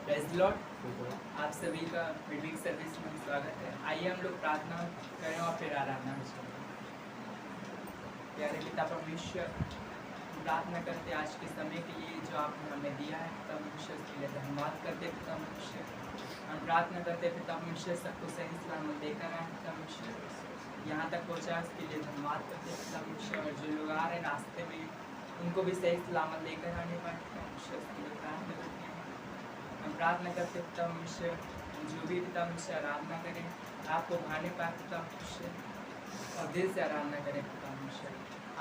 Praise Lord. आप सभी का मिडवीक सर्विस में स्वागत है। आइए हम लोग प्रार्थना करें और फिर आराधना में चलें। प्यारे पिता परमेश्वर, प्रार्थना करते आज के समय के लिए जो आपने हमें दिया है पिता परमेश्वर, के लिए धन्यवाद करते पिता परमेश्वर। हम प्रार्थना करते पिता परमेश्वर सबको सही सलामत देकर आए पिता परमेश्वर, यहाँ तक पहुँचा उसके लिए धन्यवाद करते पिता परमेश्वर। और जो लोग आ रहे हैं रास्ते में उनको भी सही सलामत लेकर आने पाए पिता परमेश्वर, उसके लिए प्रार्थना करते हैं। हम प्रार्थना करते पिता परमेश्वर, जो भी पिता परमेश्वर आराधना करें आपको भाने पाए पिता परमेश्वर, और दिल से आराधना करें पिता परमेश्वर,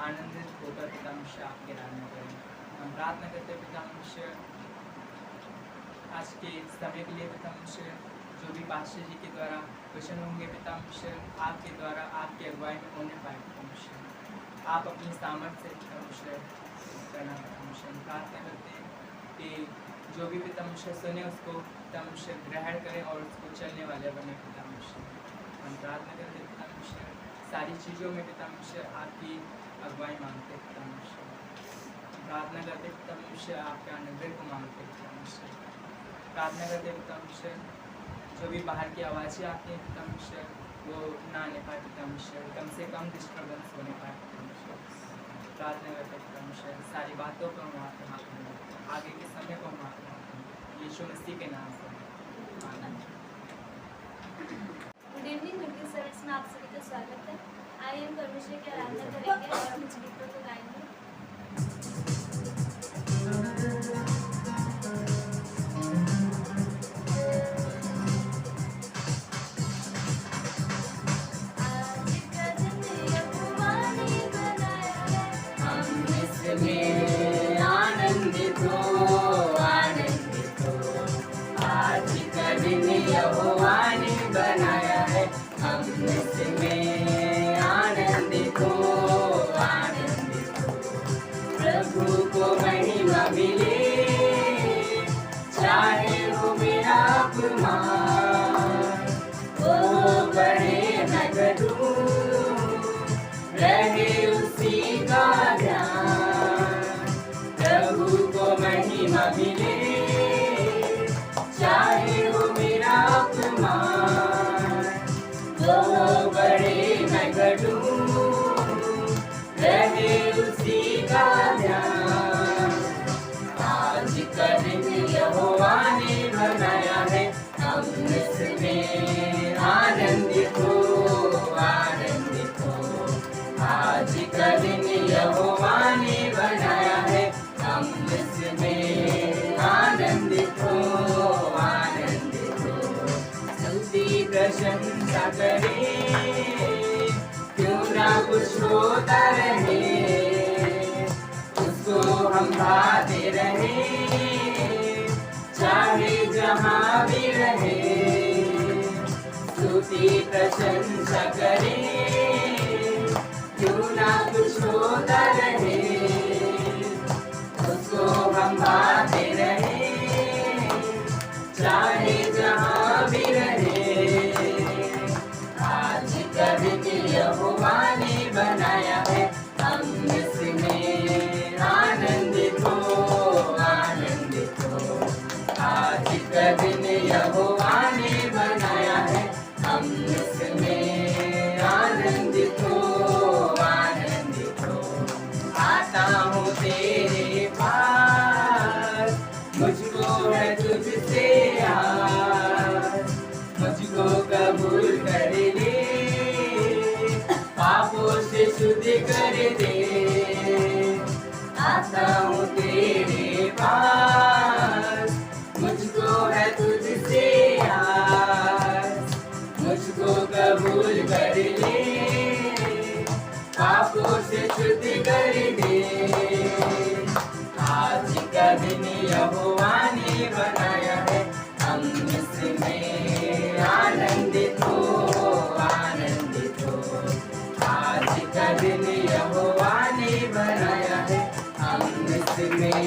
आनंदित होकर पिता परमेश्वर आपकी आराधना करें। हम प्रार्थना करते पिता परमेश्वर आज के समय के लिए पिता परमेश्वर, जो भी पास्टर जी के द्वारा वचन होंगे पिता परमेश्वर, आपके द्वारा आपकी अगुवाई में होने पाए पिता परमेश्वर, आप अपनी सामर्थ्य से पिता परमेश्वर करना पिता परमेश्वर। हम प्रार्थना करते हैं कि जो भी पिता परमेश्वर सुने उसको पिता परमेश्वर ग्रहण करें और उसको चलने वाले बने पिता परमेश्वर। हम प्रार्थना करते पिता परमेश्वर, सारी चीज़ों में पिता परमेश्वर आपकी अगुवाई मांगते पिता परमेश्वर। प्रार्थना करते पिता परमेश्वर आपके अनुग्रह को मांगते पिता परमेश्वर। प्रार्थना करते पिता परमेश्वर, जो भी बाहर की आवाज़ें आती हैं पिता परमेश्वर वो ना आने पाए पिता परमेश्वर, कम से कम डिस्टर्बेंस होने पाए पिता परमेश्वर। प्रार्थना करते पिता परमेश्वर, सारी बातों को हम आपके हाथ में रखते हैं, आगे के समय को हम आपके हाथ में रखते हैं, यीशु मसीह के नाम से आमीन। गुड इवनिंग, मिडवीक सर्विस में आप सभी का स्वागत है। आइए हम परमेश्वर की आराधना करेंगे और कुछ गीतों को गाएंगे। प्रशंसा करें, क्यों ना कुछ होता रहे, उसको हम भाते रहे, चाहे जहाँ भी रहे। स्तुति प्रशंसा करें, क्यों ना कुछ होता रहे, उसको हम भाते रहे, चाहे जहाँ भी रहे। यहोवा ने बनाया है, हम इसमें आनंदित हो, आनंदित हो। आज का दिन यहोवा ने बनाया है, हम इसमें आनंदित हो, आनंदित हो। आता हूँ तेरे पास, मुझको है तुझसे आस, मुझको कबूल कर ले, पापों से शुद्ध कर दे। आता हूँ तेरे पास, मुझको है तुझसे आस, मुझको कबूल कर ले, पापों से शुद्ध कर दे। आज का दिन यहोवा ने बनाया है, हम इसमें आनंदित हो, आनंदित हो। आज का दिन यहोवा ने बनाया है, हम इसमें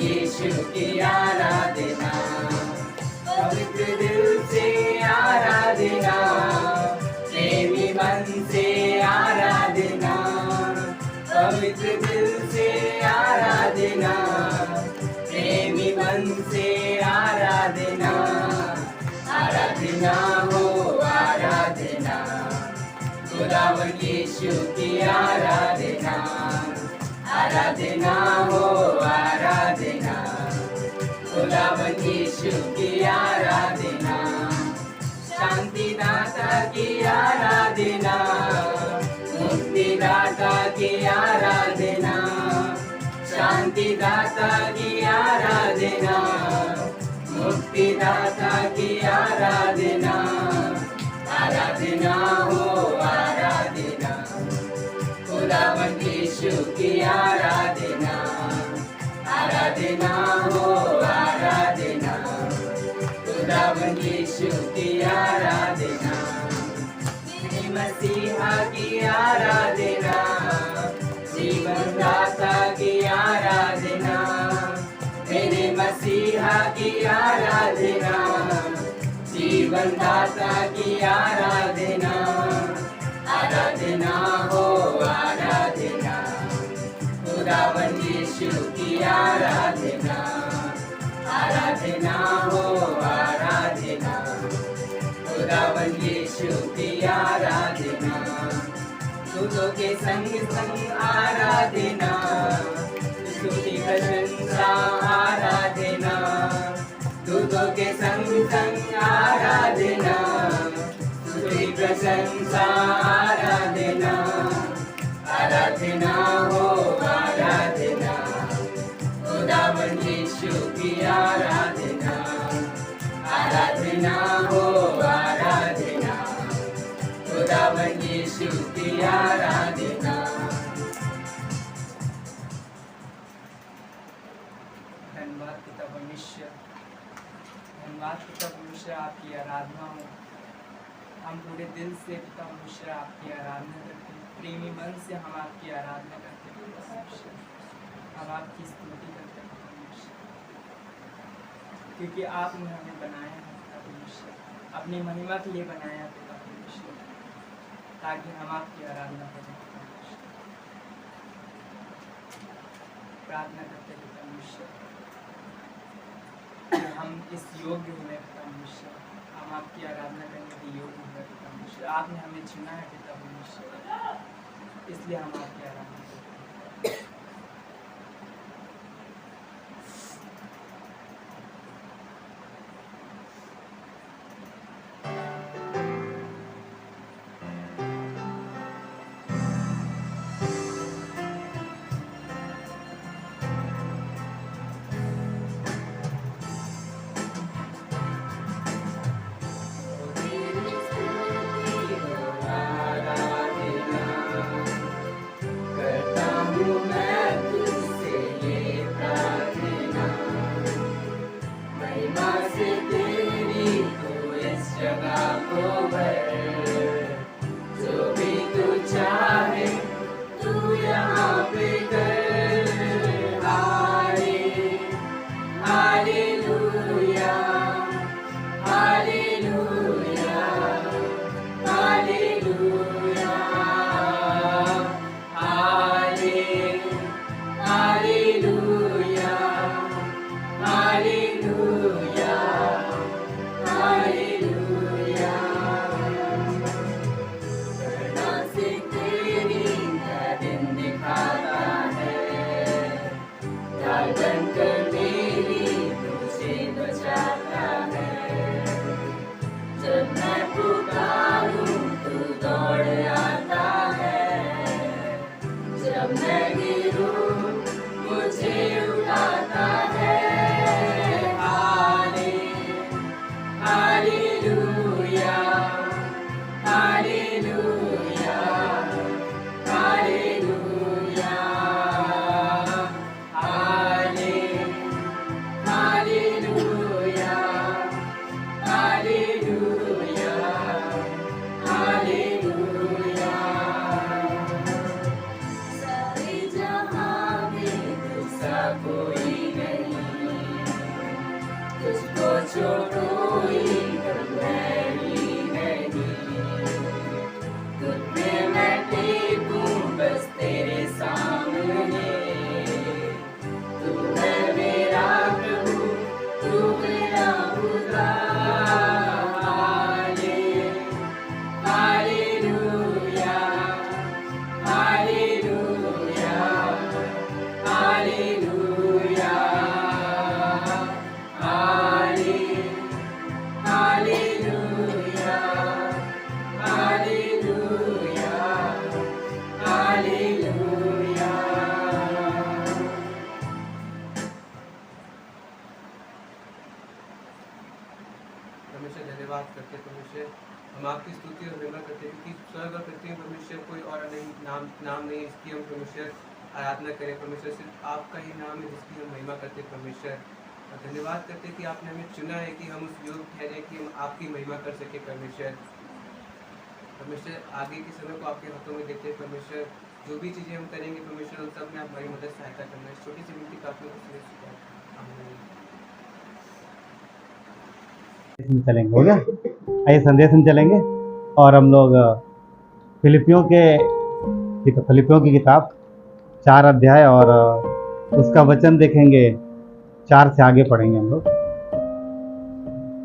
यीशु की आराधना, पवित्र दिल से आराधना, प्रेमी मन से आराधना, पवित्र दिल से आराधना, प्रेमी मन से आराधना, आराधना हो आराधना, खुदावन यीशु की आराधना, आराधना हो आराधना, खुदावन यीशु की आराधना, शांतिदाता की आराधना, मुक्तिदाता की आराधना, शांतिदाता की आराधना, मुक्तिदाता की आराधना, आराधना हो आराधना, खुदावन यीशु की आराधना, आराधना हो आराधना, खुदावन यीशु की आराधना, मेरे मसीहा की आराधना, जीवन दाता की आराधना, मेरे मसीहा की आराधना, जीवन दाता की आराधना, आराधना हो आराधना, खुदावन यीशु की आराधना, आराधना हो आराधना, खुदावन यीशु की आराधना, दूतों के संग संग आराधना, स्तुति प्रशंसा आराधना, दूतों के संग संग आराधना, स्तुति प्रशंसा आराधना, आराधना हो आराधना, खुदावन यीशु की आराधना, आराधना हो आराधना, खुदावन यीशु की आराधना। धन्यवाद पिता परमेश्वर, धन्यवाद पिता परमेश्वर, आपकी आराधना हो। हम पूरे दिल से पिता परमेश्वर आपकी आराधना करते हैं, प्रेमी मन से हम आपकी आराधना करते हैं पिता परमेश्वर, हम आपकी स्तुति करते हैं पिता परमेश्वर, क्योंकि आपने हमें बनाया है पिता परमेश्वर, अपनी महिमा के लिए बनाया है पिता परमेश्वर, ताकि हम आपकी आराधना करें पिता परमेश्वर। प्रार्थना करते हैं पिता परमेश्वर, हम इस योग्य हुए पिता परमेश्वर, हम आपकी आराधना करने के योग्य हुए पिता परमेश्वर, आपने हमें चुना है पिता परमेश्वर, इसलिए हम आपकी आराधना करते हैं। सारे जहां में दूसरा कोई नहीं। जो कोई कम है ही नहीं, खुद में मैं टेकूं बस तेरे सामने। तू है मेरा प्रभु, तू मेरा खुदा। Hallelujah, hallelujah, hallelujah, hallelujah, hallelujah, hallelujah. परमेश्वर धन्यवाद करते हैं परमेश्वर, हम आपकी स्तुति और महिमा करते हैं कि स्वर्ग और पृथ्वी में परमेश्वर कोई और नहीं नाम नहीं इसकी हम परमेश्वर आराधना करें परमेश्वर, सिर्फ आपका ही नाम है जिसकी हम महिमा करते हैं परमेश्वर। और धन्यवाद करते हैं कि आपने हमें चुना है कि हम उस योग्य ठहरे कि हम आपकी महिमा कर सके परमेश्वर। परमेश्वर आगे के समय को आपके हाथों में देते हैं परमेश्वर, जो भी चीज़ें हम करेंगे परमेश्वर उन सब में आप हमारी मदद सहायता करना है। छोटी सी विनती प्रार्थना को सुने में चलेंगे, हो गया? आइए संदेश में चलेंगे और हम लोग फिलिपियों की किताब 4 अध्याय और उसका वचन देखेंगे, 4 से आगे पढ़ेंगे हम लोग।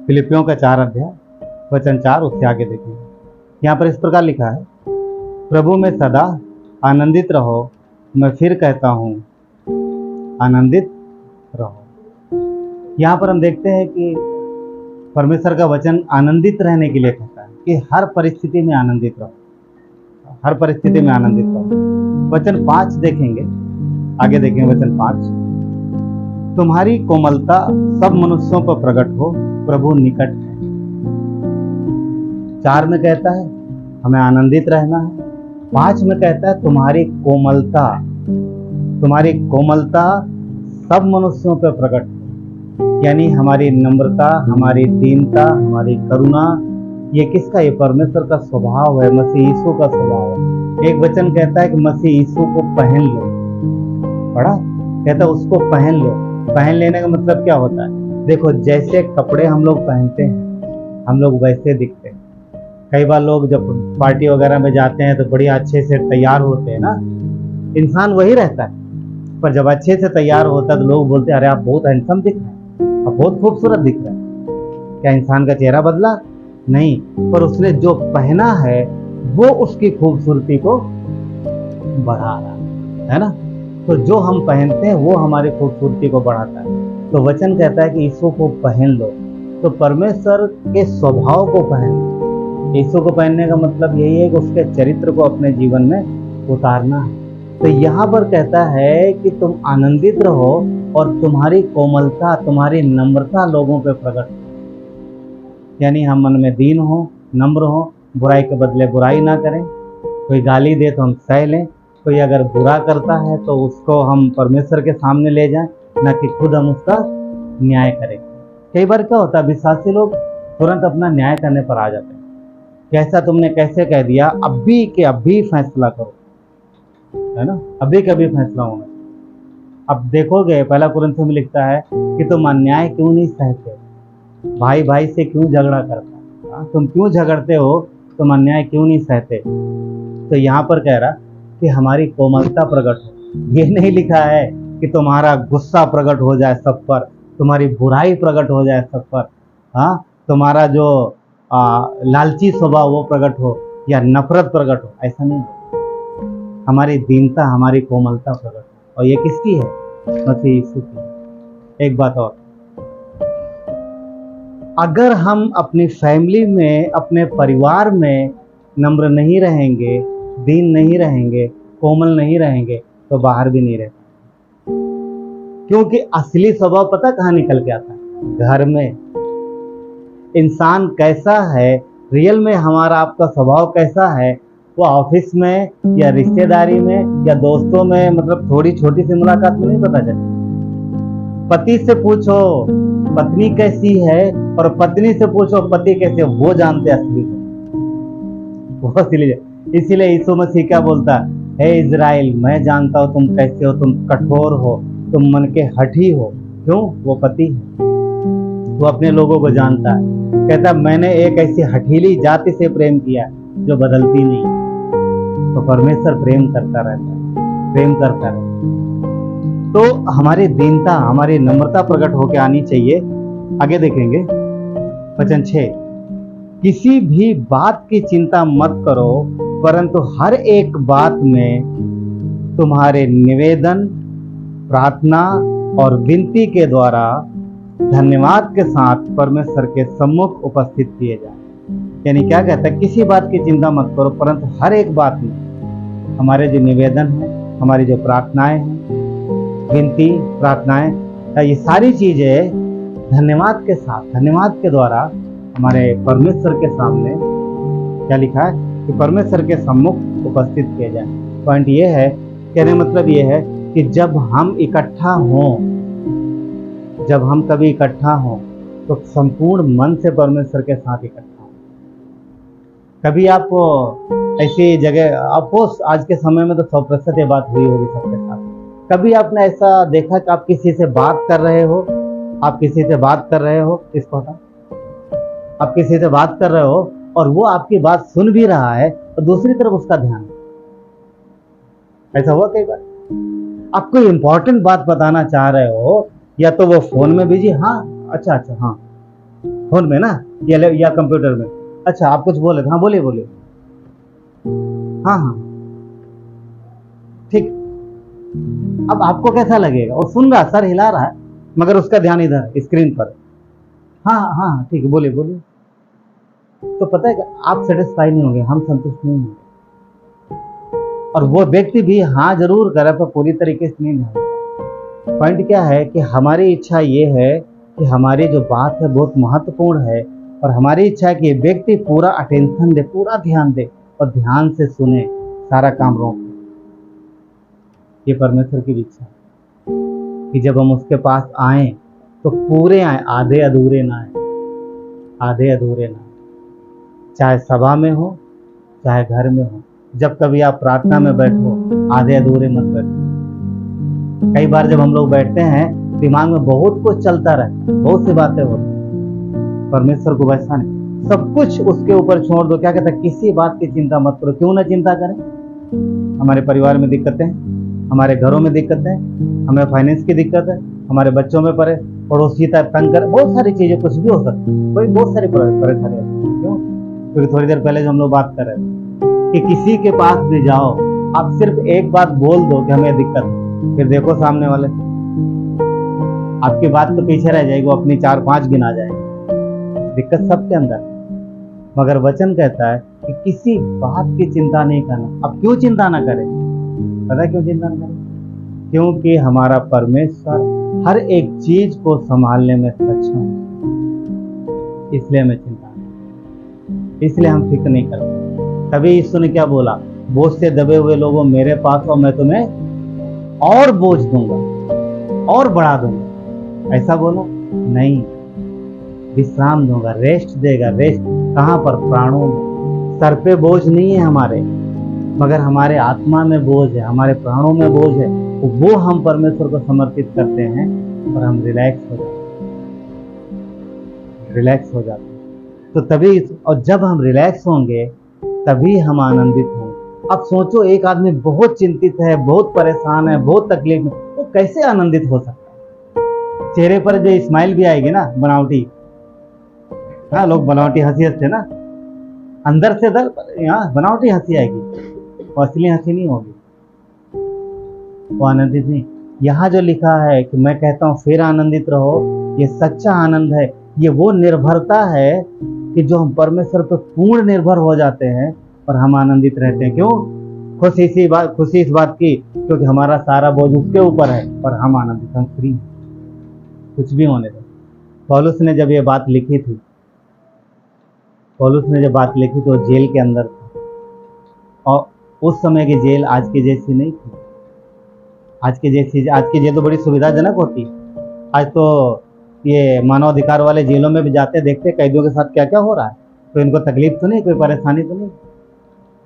फिलिपियों का 4 अध्याय वचन 4 उससे आगे देखेंगे। यहाँ पर इस प्रकार लिखा है, प्रभु में सदा आनंदित रहो। मैं फिर कहता हूँ आनंदित रहो। यहाँ पर हम देखते हैं कि परमेश्वर का वचन आनंदित रहने के लिए कहता है कि हर परिस्थिति में आनंदित रहो, हर परिस्थिति में आनंदित रहो। वचन 5 देखेंगे, आगे देखेंगे वचन 5, तुम्हारी कोमलता सब मनुष्यों पर प्रकट हो, प्रभु निकट है। 4 में कहता है हमें आनंदित रहना है, 5 में कहता है तुम्हारी कोमलता सब मनुष्यों पर प्रकट, यानी हमारी नम्रता, हमारी दीनता, हमारी करुणा, ये किसका? ये परमेश्वर का स्वभाव है, मसीह यीशु का स्वभाव है। एक वचन कहता है कि मसीह यीशु को पहन लो, पढ़ा? कहता है उसको पहन लो। पहन लेने का मतलब क्या होता है? देखो, जैसे कपड़े हम लोग पहनते हैं हम लोग वैसे दिखते हैं। कई बार लोग जब पार्टी वगैरह में जाते हैं तो बड़ी अच्छे से तैयार होते हैं ना, इंसान वही रहता है, पर जब अच्छे से तैयार होता है तो लोग बोलते हैं अरे आप बहुत हैंडसम दिख रहे हैं, बहुत खूबसूरत दिख रहा है। क्या इंसान का चेहरा बदला? नहीं, पर उसने जो पहना है वो उसकी खूबसूरती को बढ़ा रहा है ना। तो जो हम पहनते हैं वो हमारी खूबसूरती को बढ़ाता है। तो वचन कहता है कि यीशु को पहन लो, तो परमेश्वर के स्वभाव को पहन लो। यीशु को पहनने का मतलब यही है कि उसके चरित्र को अपने जीवन में उतारना है। तो यहाँ पर कहता है कि तुम आनंदित रहो और तुम्हारी कोमलता, तुम्हारी नम्रता लोगों पे प्रकट, यानी हम मन में दीन हो, नम्र हो, बुराई के बदले बुराई ना करें। कोई गाली दे तो हम सह लें, कोई अगर बुरा करता है तो उसको हम परमेश्वर के सामने ले जाएं, ना कि खुद हम उसका न्याय करें। कई बार क्या होता है, विश्वासी लोग तुरंत अपना न्याय करने पर आ जाते हैं। कैसा तुमने कैसे कह दिया, अभी के अभी फैसला करो, है ना, अभी कभी फैसला होगा। अब देखोगे 1 कुरिन्थियों में लिखता है कि तुम अन्याय क्यों नहीं सहते, भाई भाई से क्यों झगड़ा करता है, तुम क्यों झगड़ते हो, तुम अन्याय क्यों नहीं सहते। तो यहाँ पर कह रहा कि हमारी कोमलता प्रकट हो। ये नहीं लिखा है कि तुम्हारा गुस्सा प्रकट हो जाए सब पर, तुम्हारी बुराई प्रकट हो जाए सब पर, हाँ, तुम्हारा जो लालची स्वभाव वो प्रकट हो या नफरत प्रकट हो, ऐसा नहीं। हमारी दीनता, हमारी कोमलता प्रकट हो, और ये किसकी है? मसीह यीशु की। एक बात और, अगर हम अपनी फैमिली में, अपने परिवार में नम्र नहीं रहेंगे, दीन नहीं रहेंगे, कोमल नहीं रहेंगे, तो बाहर भी नहीं रहते। क्योंकि असली स्वभाव पता कहाँ निकल के आता है? घर में। इंसान कैसा है रियल में, हमारा आपका स्वभाव कैसा है, वो ऑफिस में या रिश्तेदारी में या दोस्तों में, मतलब थोड़ी छोटी सी मुलाकात में नहीं पता चलता। पति से पूछो पत्नी कैसी है और पत्नी से पूछो पति कैसे, वो जानते असली को। इसीलिए यीशु मसीह क्या बोलता है, इजराइल मैं जानता हूं तुम कैसे हो, तुम कठोर हो, तुम मन के हठी हो। क्यों? वो पति है। वो अपने लोगों को जानता है। कहता मैंने एक ऐसी हठीली जाति से प्रेम किया जो बदलती नहीं। तो परमेश्वर प्रेम करता रहता है, प्रेम करता रहता है। तो हमारी दीनता, हमारी नम्रता प्रकट होकर आनी चाहिए। आगे देखेंगे वचन 6, किसी भी बात की चिंता मत करो, परंतु हर एक बात में तुम्हारे निवेदन, प्रार्थना और विनती के द्वारा धन्यवाद के साथ परमेश्वर के सम्मुख उपस्थित किए जाए। यानी क्या कहता है, किसी बात की चिंता मत करो, परंतु हर एक बात में हमारे जो निवेदन है, हमारी जो प्रार्थनाएं हैं, विनती, प्रार्थनाएं, ये सारी चीजें धन्यवाद के साथ, धन्यवाद के द्वारा हमारे परमेश्वर के सामने, क्या लिखा है, कि परमेश्वर के सम्मुख उपस्थित किए जाए। पॉइंट ये है, कहने मतलब ये है कि जब हम इकट्ठा हों, जब हम कभी इकट्ठा हों तो संपूर्ण मन से परमेश्वर के साथ इकट्ठा हों। कभी आप ऐसी जगह, आपको आज के समय में तो 100% ये बात हुई होगी सबके साथ। कभी आपने ऐसा देखा कि आप किसी से बात कर रहे हो, आप किसी से बात कर रहे हो, किसको होता, आप किसी से बात कर रहे हो और वो आपकी बात सुन भी रहा है और दूसरी तरफ उसका ध्यान, ऐसा हुआ कई बार? आप कोई इंपॉर्टेंट बात बताना चाह रहे हो, या तो वो फोन में बिजी, हाँ अच्छा हाँ फोन में ना, या कंप्यूटर में, अच्छा आप कुछ बोले, हाँ बोलिए बोलिए, हाँ हाँ ठीक। अब आपको कैसा लगेगा? वो सुन रहा, सर हिला रहा है, मगर उसका ध्यान इधर स्क्रीन पर, हाँ हाँ ठीक है, बोलिए बोलिए। तो पता है कि आप सेटिस्फाई नहीं होंगे, हम संतुष्ट नहीं होंगे, और वो व्यक्ति भी हाँ जरूर करे पर पूरी तरीके से नहीं होगा। पॉइंट क्या है कि हमारी इच्छा ये है कि हमारी जो बात है बहुत महत्वपूर्ण है, और हमारी इच्छा है कि व्यक्ति पूरा अटेंशन दे, पूरा ध्यान दे और ध्यान से सुने, सारा काम रोक। ये परमेश्वर की इच्छा है कि जब हम उसके पास आए तो पूरे आए, आधे अधूरे ना आए, आधे अधूरे ना आए। चाहे सभा में हो, चाहे घर में हो, जब कभी आप प्रार्थना में बैठो आधे अधूरे मत बैठो। कई बार जब हम लोग बैठते हैं दिमाग में बहुत कुछ चलता रहता है, बहुत सी बातें होती। परमेश्वर को वैसा नहीं, सब कुछ उसके ऊपर छोड़ दो। क्या कहता है, किसी बात की चिंता मत करो। क्यों ना चिंता करें? हमारे परिवार में दिक्कतें हैं, हमारे घरों में दिक्कतें हैं, हमें फाइनेंस की दिक्कत है, हमारे बच्चों में पड़ोसी तंग करे, बहुत सारी चीजें, कुछ भी हो सकती है, कोई बहुत सारी परेशानी होती है। क्यों? क्योंकि थोड़ी देर पहले जो हम लोग बात कर रहे थे कि किसी के पास भी जाओ, आप सिर्फ एक बात बोल दो कि हमें दिक्कत है, फिर देखो सामने वाले, आपकी बात तो पीछे रह जाएगी, वो अपनी 4-5 गिना जाएगी। दिक्कत सबके अंदर, मगर वचन कहता है कि किसी बात की चिंता नहीं करना। अब क्यों चिंता ना करें? पता है क्यों चिंता ना करें? क्योंकि हमारा परमेश्वर हर एक चीज को संभालने में सक्षम है, इसलिए हमें चिंता नहीं, इसलिए हम फिक्र नहीं करते। तभी यीशु ने क्या बोला, बोझ से दबे हुए लोगों मेरे पास और मैं तुम्हें और बोझ दूंगा और बढ़ा दूंगा। ऐसा बोला नहीं, विश्राम दूंगा, रेस्ट देगा। रेस्ट कहाँ पर? प्राणों में। सर पे बोझ नहीं है हमारे, मगर हमारे आत्मा में बोझ है, हमारे प्राणों में बोझ है। तो वो हम परमेश्वर को समर्पित करते हैं और हम रिलैक्स हो जाते हैं, रिलैक्स हो जाते हैं। तो तभी, और जब हम रिलैक्स होंगे तभी हम आनंदित होंगे। अब सोचो, एक आदमी बहुत चिंतित है, बहुत परेशान है, बहुत तकलीफ में, वो कैसे आनंदित हो सकता है? चेहरे पर जो स्माइल भी आएगी ना, बनावटी, हाँ लोग बनावटी हंसी हंसते ना, अंदर से यहाँ बनावटी हंसी आएगी, वो असली हंसी नहीं होगी, वो आनंदित नहीं। यहाँ जो लिखा है कि मैं कहता हूँ फिर आनंदित रहो, ये सच्चा आनंद है। ये वो निर्भरता है कि जो हम परमेश्वर पर पूर्ण निर्भर हो जाते हैं और हम आनंदित रहते हैं। क्यों? खुशी इस बात की, क्योंकि हमारा सारा बोझ उसके ऊपर है और हम आनंदित, हम फ्री, कुछ भी होने दो। पौलुस ने जब ये बात लिखी थी, तो जेल के अंदर था, और उस समय की जेल आज की जैसी नहीं थी। आज की जेल तो बड़ी सुविधाजनक होती है। आज तो ये मानवाधिकार वाले जेलों में भी जाते, देखते कैदियों के साथ क्या क्या हो रहा है, तो इनको तकलीफ तो नहीं, कोई परेशानी तो नहीं।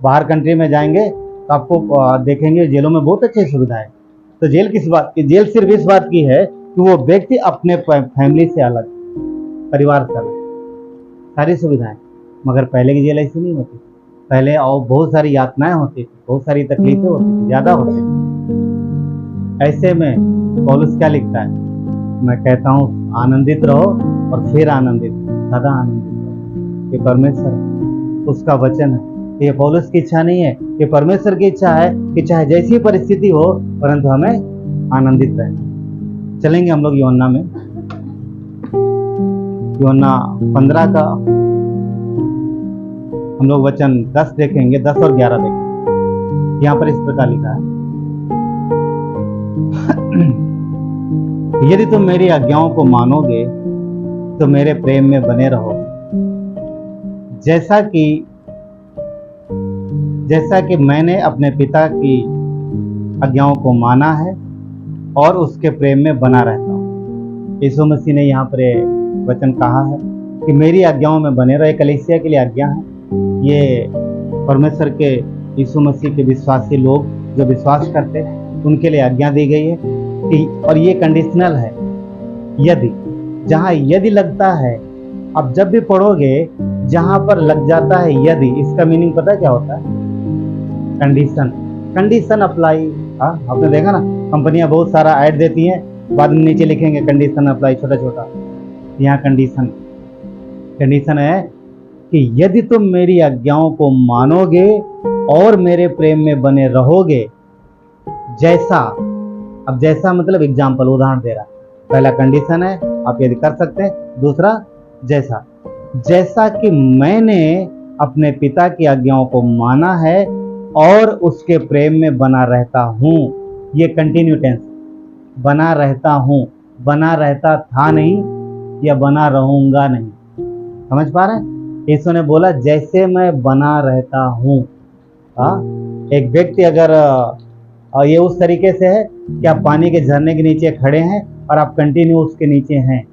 बाहर कंट्री में जाएंगे तो आपको देखेंगे जेलों में बहुत अच्छी सुविधा है। तो जेल किस बात की? जेल सिर्फ इस बात की है कि वो व्यक्ति अपने फैमिली से अलग, परिवार सारी सुविधाएं, मगर पहले की जेल ऐसी नहीं होती। पहले और बहुत सारी यातनाएं होती थी, बहुत सारी तकलीफें होती थी, ज़्यादा होती थी। ऐसे में पौलुस क्या लिखता है, मैं कहता हूँ आनंदित रहो और फिर आनंदित, सदा आनंदित रहो। ये परमेश्वर उसका वचन है, ये पौलुस की इच्छा नहीं है, ये परमेश्वर की इच्छा है कि चाहे जैसी परिस्थिति हो परंतु हमें आनंदित रहना। चलेंगे हम लोग यूहन्ना में, यूहन्ना 15 का हम लोग वचन 10 देखेंगे, 10 और 11 देखेंगे। यहाँ पर इस प्रकार लिखा है, यदि तुम मेरी आज्ञाओं को मानोगे तो मेरे प्रेम में बने रहोगे, जैसा कि मैंने अपने पिता की आज्ञाओं को माना है और उसके प्रेम में बना रहता हूँ। यीशु मसीह ने यहाँ पर वचन कहा है कि मेरी आज्ञाओं में बने रहो। कलीसिया के लिए आज्ञा है, ये परमेश्वर के यीशु मसीह के विश्वासी लोग जो विश्वास करते हैं उनके लिए आज्ञा दी गई है कि, और ये कंडीशनल है। यदि, जहाँ यदि लगता है, अब जब भी पढ़ोगे जहाँ पर लग जाता है यदि, इसका मीनिंग पता है क्या होता है? Condition apply. हाँ, आपने देखा ना, कंपनियां बहुत सारा ऐड देती हैं, बाद में नीचे लिखेंगे कंडीशन अप्लाई छोटा छोटा। यहाँ कंडीशन है कि यदि तुम मेरी आज्ञाओं को मानोगे और मेरे प्रेम में बने रहोगे, जैसा, अब जैसा मतलब एग्जाम्पल, उदाहरण दे रहा। पहला कंडीशन है, आप यदि कर सकते हैं। दूसरा, जैसा कि मैंने अपने पिता की आज्ञाओं को माना है और उसके प्रेम में बना रहता हूँ। ये कंटिन्यू टेंस, बना रहता हूँ, बना रहता था नहीं या बना रहूंगा नहीं। समझ पा रहे हैं? यीशु ने बोला जैसे मैं बना रहता हूँ। एक व्यक्ति अगर ये उस तरीके से है कि आप पानी के झरने के नीचे खड़े हैं और आप कंटिन्यू उसके नीचे हैं,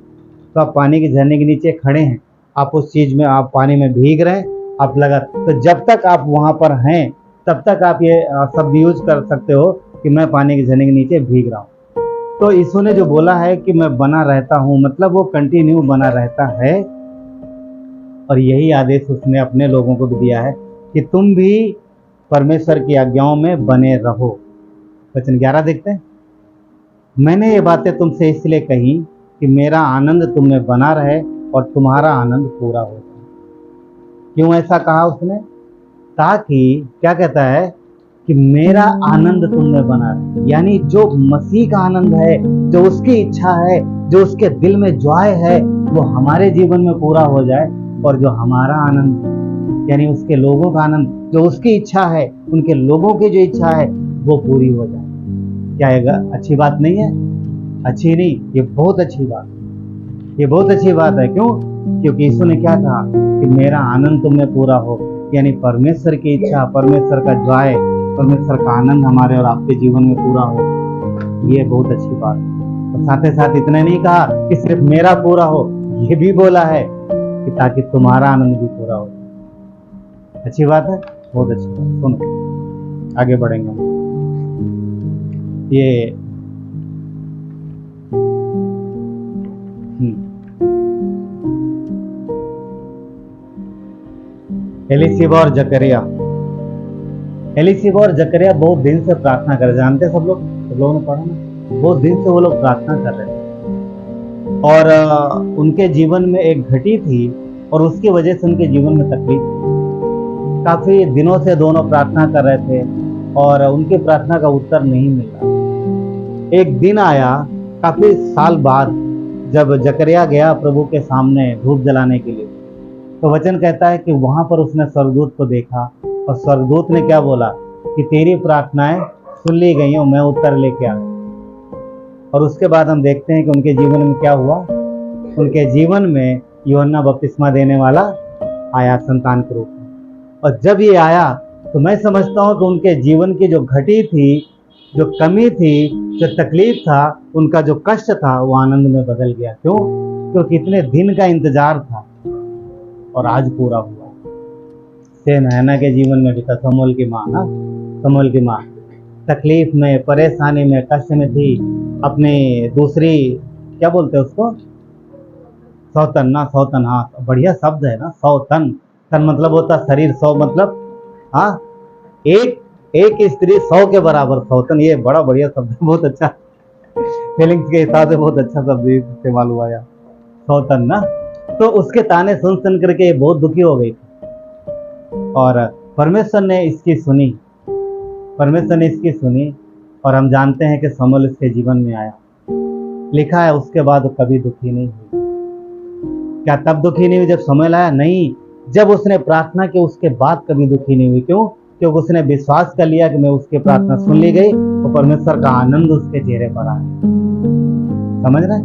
तो आप पानी के झरने के नीचे खड़े हैं, आप उस चीज में, आप पानी में भीग रहे हैं, आप लगा, तो जब तक आप वहां पर हैं तब तक आप ये शब्द यूज कर सकते हो कि मैं पानी के झरने के नीचे भीग रहा हूँ। तो यीशु ने जो बोला है कि मैं बना रहता हूँ, मतलब वो कंटिन्यू बना रहता है। और यही आदेश उसने अपने लोगों को भी दिया है कि तुम भी परमेश्वर की आज्ञाओं में बने रहो। वचन 11 देखते हैं, मैंने ये बातें तुमसे इसलिए कही कि मेरा आनंद तुम में बना रहे और तुम्हारा आनंद पूरा हो जाए। क्यों ऐसा कहा उसने? ताकि, क्या कहता है, कि मेरा आनंद तुम में बना रहे, यानी जो मसीह का आनंद है, जो उसकी इच्छा है, जो उसके दिल में जॉय है, वो हमारे जीवन में पूरा हो जाए। और जो हमारा आनंद, यानी उसके लोगों का आनंद, जो उसकी इच्छा है, उनके लोगों की जो इच्छा है वो पूरी हो जाए। क्या ये अच्छी बात नहीं है? अच्छी नहीं, ये बहुत अच्छी बात, ये बहुत अच्छी बात है। क्यों? क्योंकि यीशु ने क्या कहा कि मेरा आनंद तुम में पूरा हो, यानी परमेश्वर की इच्छा, परमेश्वर का जॉय, परमेश्वर का आनंद हमारे और आपके जीवन में पूरा हो। ये बहुत अच्छी बात है। और साथ ही साथ इतना नहीं कहा कि सिर्फ मेरा पूरा हो, ये भी बोला है कि ताकि तुम्हारा आनंद भी पूरा हो। अच्छी बात है, बहुत अच्छी बात। सुनो, आगे बढ़ेंगे हम। ये एलिशिबा और जकरिया, एलिशिबा और जकरिया बहुत दिन से प्रार्थना कर, जानते सब लोगों ने पढ़ा ना, बहुत दिन से वो लोग प्रार्थना कर रहे थे। और उनके जीवन में एक घटी थी और उसकी वजह से उनके जीवन में तकलीफ थी। काफी दिनों से दोनों प्रार्थना कर रहे थे और उनकी प्रार्थना का उत्तर नहीं मिल रहा। एक दिन आया काफी साल बाद, जब जकरिया गया प्रभु के सामने धूप जलाने के लिए, तो वचन कहता है कि वहां पर उसने स्वर्गदूत को देखा और स्वर्गदूत ने क्या बोला कि तेरी प्रार्थनाएं सुन ली गई हैं, मैं उत्तर लेके आ गया। और उसके बाद हम देखते हैं कि उनके जीवन में क्या हुआ। उनके जीवन में यूहन्ना बपतिस्मा देने वाला आया संतान के रूप में। और जब ये आया तो मैं समझता हूँ कि उनके जीवन की जो घटी थी, जो कमी थी, जो तकलीफ था, उनका जो कष्ट था, वो आनंद में बदल गया। क्यों? क्योंकि इतने दिन का इंतजार था और आज पूरा हुआ। सेम हैना के जीवन में भी था। समूएल की माँ ना, समूएल की माँ तकलीफ में, परेशानी में, कष्ट में थी। अपनी दूसरी, क्या बोलते हैं उसको, सौतन ना, सौतन, हाँ बढ़िया शब्द है ना, सौतन। तन मतलब होता शरीर, सौ मतलब हाँ एक स्त्री 100 के बराबर, सौतन, ये बड़ा बढ़िया शब्द है, बहुत अच्छा फीलिंग्स के हिसाब से बहुत अच्छा शब्द इस्तेमाल हुआ यार, सौतन ना। तो उसके ताने सुन सुन करके ये बहुत दुखी हो गई और परमेश्वर ने इसकी सुनी, परमेश्वर ने इसकी सुनी और हम जानते हैं कि शमूएल इसके जीवन में आया। लिखा है उसके बाद वो कभी दुखी नहीं हुई। क्या तब दुखी नहीं हुई जब शमूएल आया? नहीं, जब उसने प्रार्थना की उसके बाद कभी दुखी नहीं हुई। क्यों? क्योंकि उसने विश्वास कर लिया कि मैं उसकी प्रार्थना सुन ली गई, तो परमेश्वर का आनंद उसके चेहरे पर आया। समझ रहे?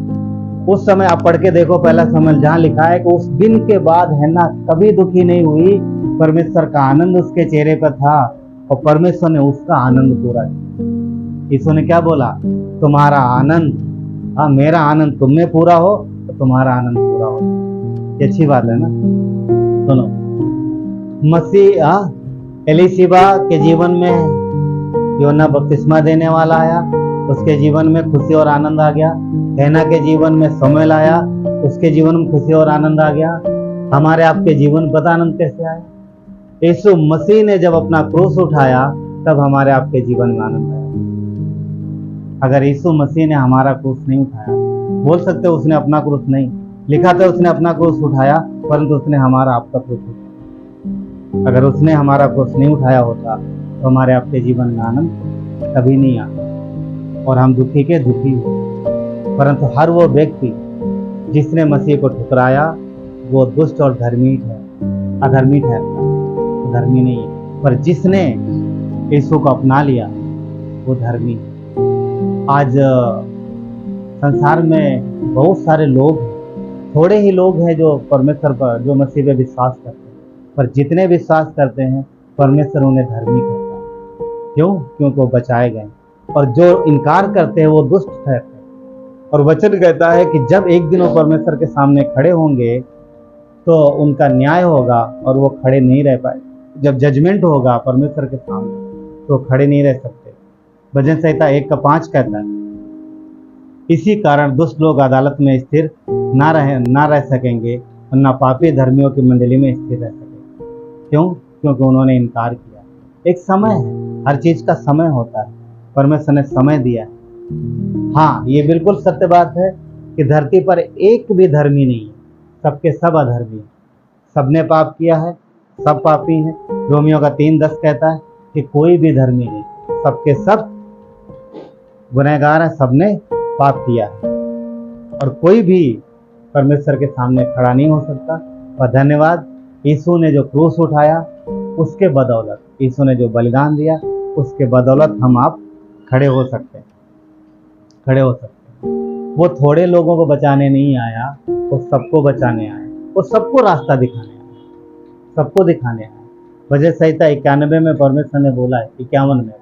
उस समय आप पढ़ के देखो पहला शमूएल, जहां लिखा है कि उस दिन के बाद हन्ना कभी दुखी नहीं हुई, परमेश्वर का आनंद उसके चेहरे पर था और परमेश्वर ने उसका आनंद पूरा किया। यीशु ने क्या बोला? तुम्हारा आनंद, हाँ मेरा आनंद तुम में पूरा हो तो तुम्हारा आनंद पूरा हो। ये अच्छी बात है ना। सुनो, मसीह एलीशिबा के जीवन में यूहन्ना बपतिस्मा देने वाला आया, उसके जीवन में खुशी और आनंद आ गया। हन्ना के जीवन में शमूएल आया, उसके जीवन में खुशी और आनंद आ गया। हमारे आपके जीवन में पता आनंद कैसे आया? यीशु मसीह ने जब अपना क्रूस उठाया तब हमारे आपके जीवन में आनंद आया। अगर यीशु मसीह ने हमारा क्रूस नहीं उठाया, बोल सकते उसने अपना क्रूस नहीं, लिखा था उसने अपना क्रूस उठाया, परंतु उसने हमारा आपका क्रूस उठाया। अगर उसने हमारा क्रूस नहीं उठाया होता तो हमारे आपके जीवन में आनंद कभी नहीं आता और हम दुखी के दुखी हो। परंतु हर वो व्यक्ति जिसने मसीह को ठुकराया वो दुष्ट और धर्मी है, अधर्मी ठहरता, धर्मी नहीं है। पर जिसने यीशु को अपना लिया वो धर्मी है। आज संसार में बहुत सारे लोग हैं, थोड़े ही लोग हैं जो परमेश्वर पर, जो मसीह पे विश्वास करते हैं, पर जितने विश्वास करते हैं परमेश्वर उन्हें धर्मी करता है। क्यों? क्योंकि वो बचाए गए। और जो इनकार करते हैं वो दुष्ट ठहरते हैं। और वचन कहता है कि जब एक दिन वो परमेश्वर के सामने खड़े होंगे तो उनका न्याय होगा और वो खड़े नहीं रह पाए। जब जजमेंट होगा परमेश्वर के सामने तो खड़े नहीं रह सकते। भजन संहिता 1:5 कहता है, इसी कारण दुष्ट लोग अदालत में स्थिर ना रह सकेंगे और ना पापी धर्मियों की मंडली में स्थिर रह सकेंगे। क्यों? क्योंकि उन्होंने इनकार किया। एक समय है, हर चीज का समय होता है, परमेश्वर ने समय दिया है। हाँ, ये बिल्कुल सत्य बात है कि धरती पर एक भी धर्मी नहीं है, सबके सब अधर्मी है। सबने पाप किया है, सब पापी हैं। रोमियो का 3:10 कहता है कि कोई भी धर्मी नहीं, सबके सब गुनहगार है, सबने पाप किया है और कोई भी परमेश्वर के सामने खड़ा नहीं हो सकता। और धन्यवाद, यीशु ने जो क्रूस उठाया उसके बदौलत, यीशु ने जो बलिदान दिया उसके बदौलत हम आप खड़े हो सकते हैं, खड़े हो सकते हैं। वो थोड़े लोगों को बचाने नहीं आया, वो सबको बचाने आया, वो सबको रास्ता दिखाने आया, सबको दिखाने आया। भजन संहिता 91 में परमेश्वर ने बोला है, 51 में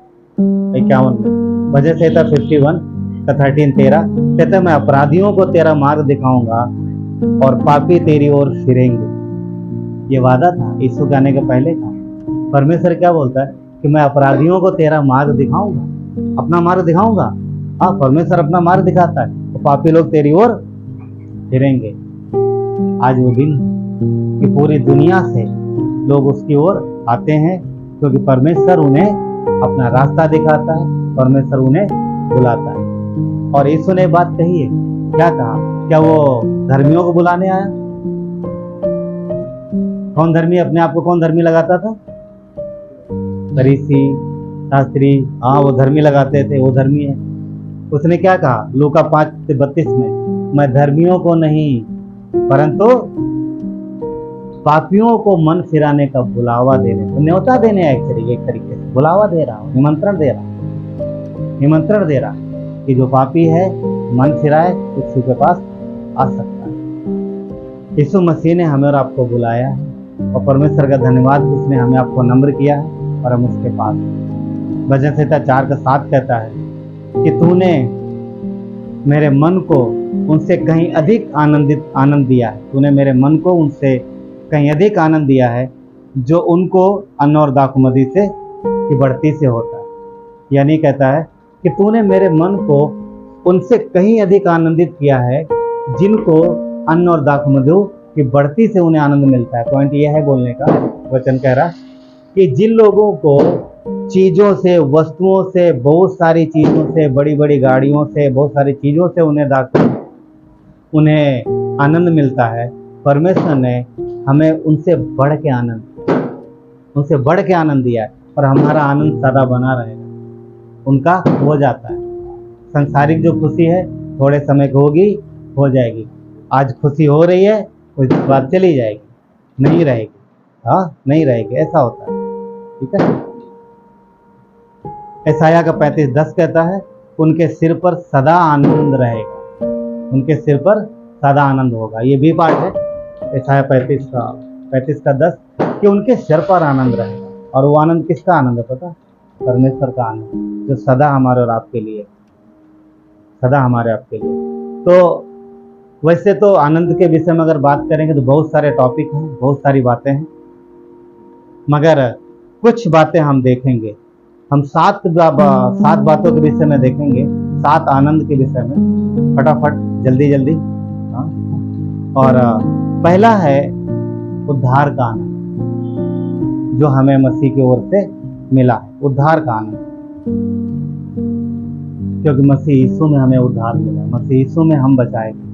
भजन संहिता 51:13 कहते हैं, मैं अपराधियों को तेरा मार्ग दिखाऊंगा और पापी तेरी ओर फिरेंगे। ये वादा था यीशु के आने के पहले का। परमेश्वर क्या बोलता है कि मैं अपराधियों को तेरा मार्ग दिखाऊंगा, अपना मार्ग दिखाऊंगा। हाँ, परमेश्वर अपना मार्ग दिखाता है तो पापी लोग तेरी ओर फिरेंगे। आज वो दिन कि पूरी दुनिया से लोग उसकी ओर आते हैं क्योंकि परमेश्वर उन्हें अपना रास्ता दिखाता है, परमेश्वर उन्हें बुलाता है। और यीशु ने बात कही है, क्या कहा? क्या वो धर्मियों को बुलाने आया? कौन धर्मी, अपने आप को कौन धर्मी लगाता था? फरीसी, शास्त्री, हाँ वो धर्मी लगाते थे, वो धर्मी है। उसने क्या कहा लूका 5:32 में, मैं धर्मियों को नहीं परंतु पापियों को मन फिराने का बुलावा देने, न्योता देने, एक तरीके से बुलावा दे रहा हूँ, निमंत्रण दे रहा कि जो पापी है मन फिराए, उसी के पास आ सकता है। यीशु मसीह ने हमें और आपको बुलाया है और परमेश्वर का धन्यवाद, उसने हमें आपको नम्र किया है और हम उसके पास। भजन संहिता 4:7 कहता है कि तूने मेरे मन को उनसे कहीं अधिक आनंद दिया है, तूने मेरे मन को उनसे कहीं अधिक आनंद दिया है जो उनको अन्न और दाखमधु से की बढ़ती से होता है। यानी कहता है कि तूने मेरे मन को उनसे कहीं अधिक आनंदित किया है जिनको अन्न और दाख मधु की बढ़ती से उन्हें आनंद मिलता है। पॉइंट यह है बोलने का, वचन कह रहा कि जिन लोगों को चीज़ों से, वस्तुओं से, बहुत सारी चीज़ों से, बड़ी बड़ी गाड़ियों से, बहुत सारी चीज़ों से उन्हें आनंद मिलता है, परमेश्वर ने हमें उनसे बढ़ के आनंद दिया है और हमारा आनंद सदा बना रहेगा। उनका हो जाता है। सांसारिक जो खुशी है थोड़े समय की होगी, हो जाएगी। आज खुशी हो रही है, उसके बाद चली जाएगी, नहीं रहेगी। हाँ, नहीं रहेगी, ऐसा होता है। ठीक है। यशायाह का 35:10 कहता है, उनके सिर पर सदा आनंद रहेगा, उनके सिर पर सदा आनंद होगा। ये भी पाठ है यशायाह 35:10 कि उनके सिर पर आनंद रहेगा। और वो आनंद किसका आनंद है पता? परमेश्वर का आनंद, जो सदा हमारे और आपके लिए, सदा हमारे आपके लिए। तो वैसे तो आनंद के विषय में अगर बात करेंगे तो बहुत सारे टॉपिक हैं, बहुत सारी बातें हैं, मगर कुछ बातें हम देखेंगे। हम 7 बातों के विषय में देखेंगे, 7 आनंद के विषय में, फटाफट जल्दी जल्दी। हाँ। और पहला है उद्धार का आनंद, जो हमें मसीह की ओर से मिला है। उद्धार का आनंद, क्योंकि मसीह यीशु में हमें उद्धार मिला, मसीह यीशु में हम बचाए गए।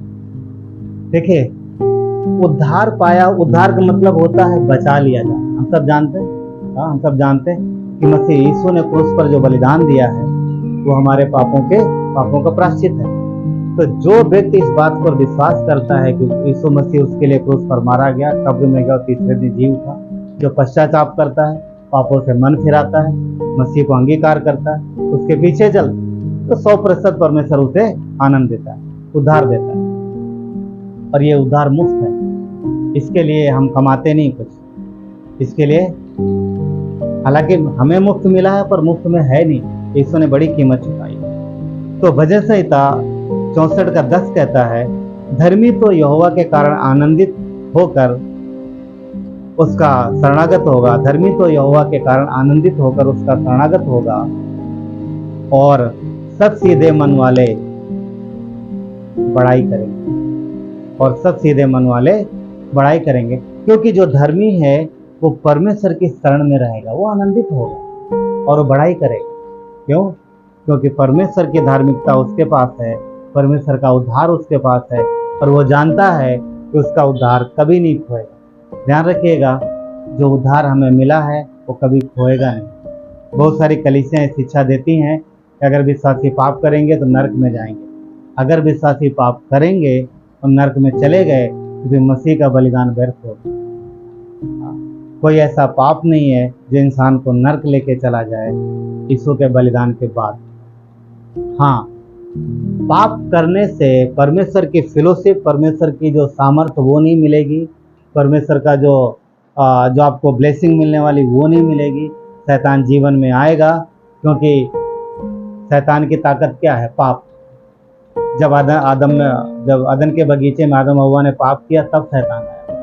देखिए, उद्धार पाया, उद्धार का मतलब होता है बचा लिया जाना। हम सब जानते हैं, हाँ, हम सब जानते हैं कि मसीह यीशु ने क्रूस पर जो बलिदान दिया है वो हमारे पापों का प्रायश्चित है। तो जो व्यक्ति इस बात पर विश्वास करता है कि यीशु मसीह उसके लिए क्रूस पर मारा गया, कब्र में गया, तीसरे दिन जी उठा, जो पश्चाताप करता है, पापों से मन फिराता है, मसीह को अंगीकार करता है, उसके पीछे चल, तो 100% परमेश्वर उसे आनंद देता है, उद्धार देता है। और ये उद्धार मुफ्त है, इसके लिए हम कमाते नहीं कुछ, इसके लिए हालांकि हमें मुफ्त मिला है पर मुफ्त में है नहीं, यीशु ने बड़ी कीमत चुकाई। तो भजन संहिता 64:10 कहता है, धर्मी तो यहोवा के कारण आनंदित होकर उसका शरणागत होगा, धर्मी तो यहोवा के कारण आनंदित होकर उसका शरणागत होगा, और सब सीधे मन वाले बड़ाई करेंगे, और सब सीधे मन वाले बड़ाई करेंगे। क्योंकि जो धर्मी है वो परमेश्वर की शरण में रहेगा, वो आनंदित होगा और वो बड़ाई करेगा। क्यों? क्योंकि परमेश्वर की धार्मिकता उसके पास है, परमेश्वर का उद्धार उसके पास है, और वो जानता है कि उसका उद्धार कभी नहीं खोएगा। ध्यान रखिएगा, जो उद्धार हमें मिला है वो कभी खोएगा नहीं। बहुत सारी कलीसियाँ शिक्षा देती हैं कि अगर विश्वासी पाप करेंगे तो नरक में जाएंगे, अगर विश्वासी पाप करेंगे और नरक में चले गए तो फिर मसीह का बलिदान व्यर्थ होगा। कोई ऐसा पाप नहीं है जो इंसान को नरक लेके चला जाए यीशु के बलिदान के बाद। हाँ, पाप करने से परमेश्वर की फेलोशिप, परमेश्वर की जो सामर्थ्य वो नहीं मिलेगी, परमेश्वर का जो आपको ब्लेसिंग मिलने वाली वो नहीं मिलेगी। शैतान जीवन में आएगा, क्योंकि शैतान की ताकत क्या है? पाप। जब अदन के बगीचे में आदम हव्वा ने पाप किया तब शैतान आया।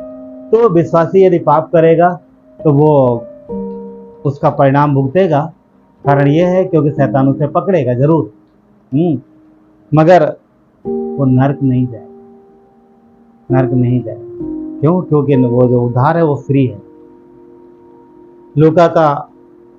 तो विश्वासी यदि पाप करेगा तो वो उसका परिणाम भुगतेगा। कारण ये है क्योंकि शैतान उसे पकड़ेगा जरूर, मगर वो नरक नहीं जाएगा, नरक नहीं जाएगा। क्यों? क्योंकि वो जो उद्धार है वो फ्री है। लूका का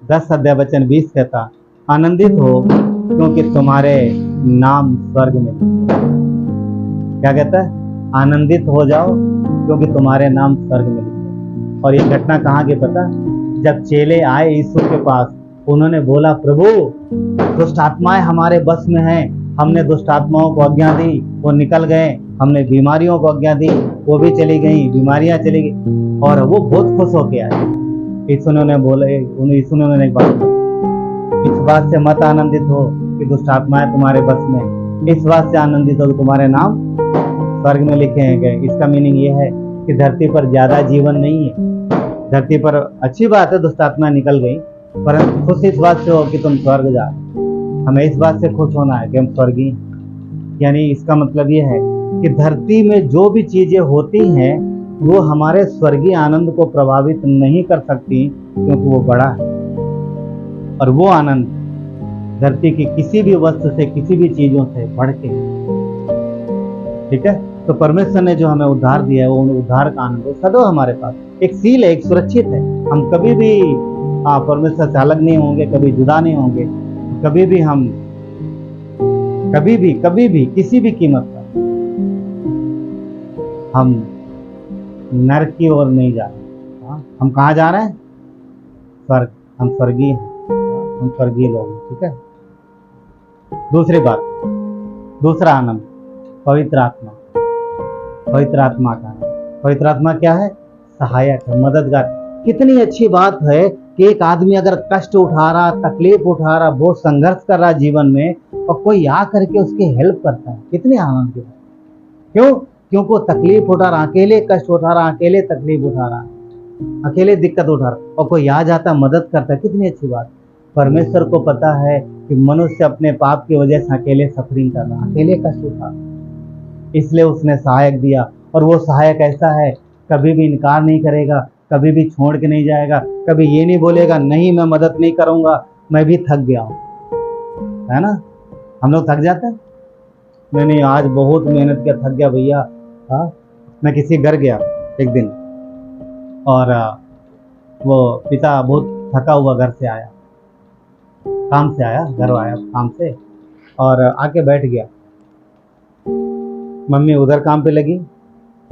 10:20 कहता, आनंदित हो क्योंकि तुम्हारे नाम स्वर्ग में लिखे। क्या कहता है? आनंदित हो जाओ क्योंकि तुम्हारे नाम स्वर्ग में लिखे। और ये घटना कहाँ की पता? जब चेले आए यीशु के पास, उन्होंने बोला, प्रभु दुष्ट आत्माएं हमारे बस में हैं, हमने दुष्ट आत्माओं को आज्ञा दी, वो निकल गए, हमने बीमारियों को आज्ञा दी, वो भी चली गई, बीमारियां चली गई, और वो बहुत खुश होके आए। यीशु ने एक बात बोली, इस बात से मत आनंदित हो कि दुष्ट आत्माएं तुम्हारे बस में, इस बात से आनंदित हो कि तुम्हारे नाम स्वर्ग में लिखे गए। इसका मीनिंग ये है कि धरती पर ज्यादा जीवन नहीं है। धरती पर अच्छी बात है दुष्ट आत्मा निकल गई, परंतु खुश इस बात से हो कि तुम स्वर्ग जा। हमें इस बात से खुश होना है कि हम स्वर्गीय। यानी इसका मतलब ये है कि धरती में जो भी चीजें होती हैं वो हमारे स्वर्गीय आनंद को प्रभावित नहीं कर सकती, क्योंकि वो बड़ा है। और वो आनंद धरती की किसी भी वस्तु से, किसी भी चीजों से बढ़ के, ठीक है। तो परमेश्वर ने जो हमें उद्धार दिया है, वो उद्धार का आनंद सदैव हमारे पास एक सील है, एक सुरक्षित है। हम कभी भी परमेश्वर से अलग नहीं होंगे, कभी जुदा नहीं होंगे, कभी भी हम कभी भी किसी भी कीमत पर हम नरक की ओर नहीं जा रहे। हम कहाँ जा रहे हैं? स्वर्ग। हम स्वर्गीय हैं, हम स्वर्गीय लोग हैं। ठीक है। दूसरी बात, दूसरा आनंद, पवित्र आत्मा। पवित्र आत्मा का आनंद। पवित्र आत्मा क्या है? सहायक है, मददगार। कितनी अच्छी बात है कि एक आदमी अगर कष्ट उठा रहा, तकलीफ उठा रहा, बहुत संघर्ष कर रहा जीवन में, और कोई आ करके उसकी हेल्प करता है, कितनी आनंद की बात। क्यों? क्योंकि वो तकलीफ उठा रहा, अकेले कष्ट उठा रहा, अकेले तकलीफ उठा रहा, अकेले दिक्कत उठा रहा, और कोई आ जाता मदद करता है, कितनी अच्छी बात। परमेश्वर को पता है कि मनुष्य अपने पाप की वजह से अकेले सफरिंग कर रहा, अकेले कष्ट उठा, इसलिए उसने सहायक दिया। और वो सहायक ऐसा है, कभी भी इनकार नहीं करेगा, कभी भी छोड़ के नहीं जाएगा, कभी ये नहीं बोलेगा नहीं मैं मदद नहीं करूंगा, मैं भी थक गया हूँ। है ना? हम लोग थक जाते हैं। नहीं, आज बहुत मेहनत किया, थक गया भैया। हाँ, मैं किसी घर गया एक दिन, और वो पिता बहुत थका हुआ घर से आया, काम से आया, घर आया काम से, और आके बैठ गया। मम्मी उधर काम पे लगी,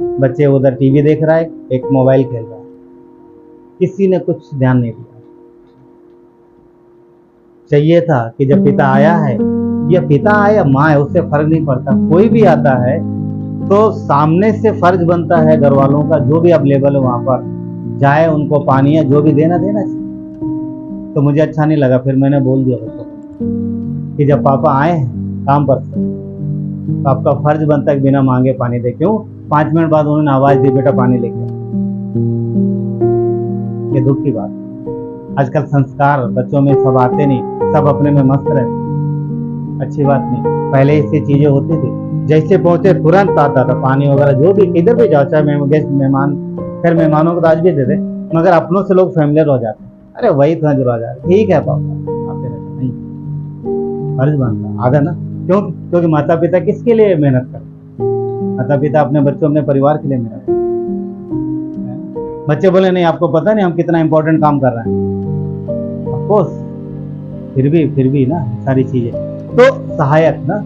बच्चे उधर टीवी देख रहा है, एक मोबाइल खेल रहा है, किसी ने कुछ ध्यान नहीं दिया। चाहिए था कि जब पिता आया है, या पिता आए या माँ है, उससे फर्क नहीं पड़ता, कोई भी आता है तो सामने से फर्ज बनता है घर वालों का, जो भी अवेलेबल है वहां पर जाए, उनको पानी या जो भी देना चाहिए। तो मुझे अच्छा नहीं लगा, फिर मैंने बोल दिया बच्चों को कि जब पापा आए हैं काम पर से, तो आपका फर्ज बनता है कि बिना मांगे पानी दे। क्यों? 5 मिनट बाद उन्होंने आवाज दी, बेटा पानी लेके। ये दुख की बात। आजकल संस्कार बच्चों में सब आते नहीं, सब अपने में मस्त रहते, अच्छी बात नहीं। पहले ऐसी चीजें होती थी, जैसे पहुंचे तुरंत आता था पानी वगैरह, जो भी किधर भी जाओ, चाहे गेस्ट मेहमान, फिर मेहमानों को तो आज भी देते, मगर अपनों से लोग फेमिलियर हो जाते। अरे वही तो जो आ जाए, ठीक है पापा आते रहते, नहीं फर्ज बनता आधा ना। क्यों? क्योंकि माता पिता किसके लिए मेहनत करते? माता पिता अपने बच्चों, अपने परिवार के लिए मेहनत करते। बच्चे बोले नहीं आपको पता नहीं हम कितना इंपॉर्टेंट काम कर रहे हैं। ऑफ कोर्स, फिर भी ना सारी चीजें तो सहायक ना।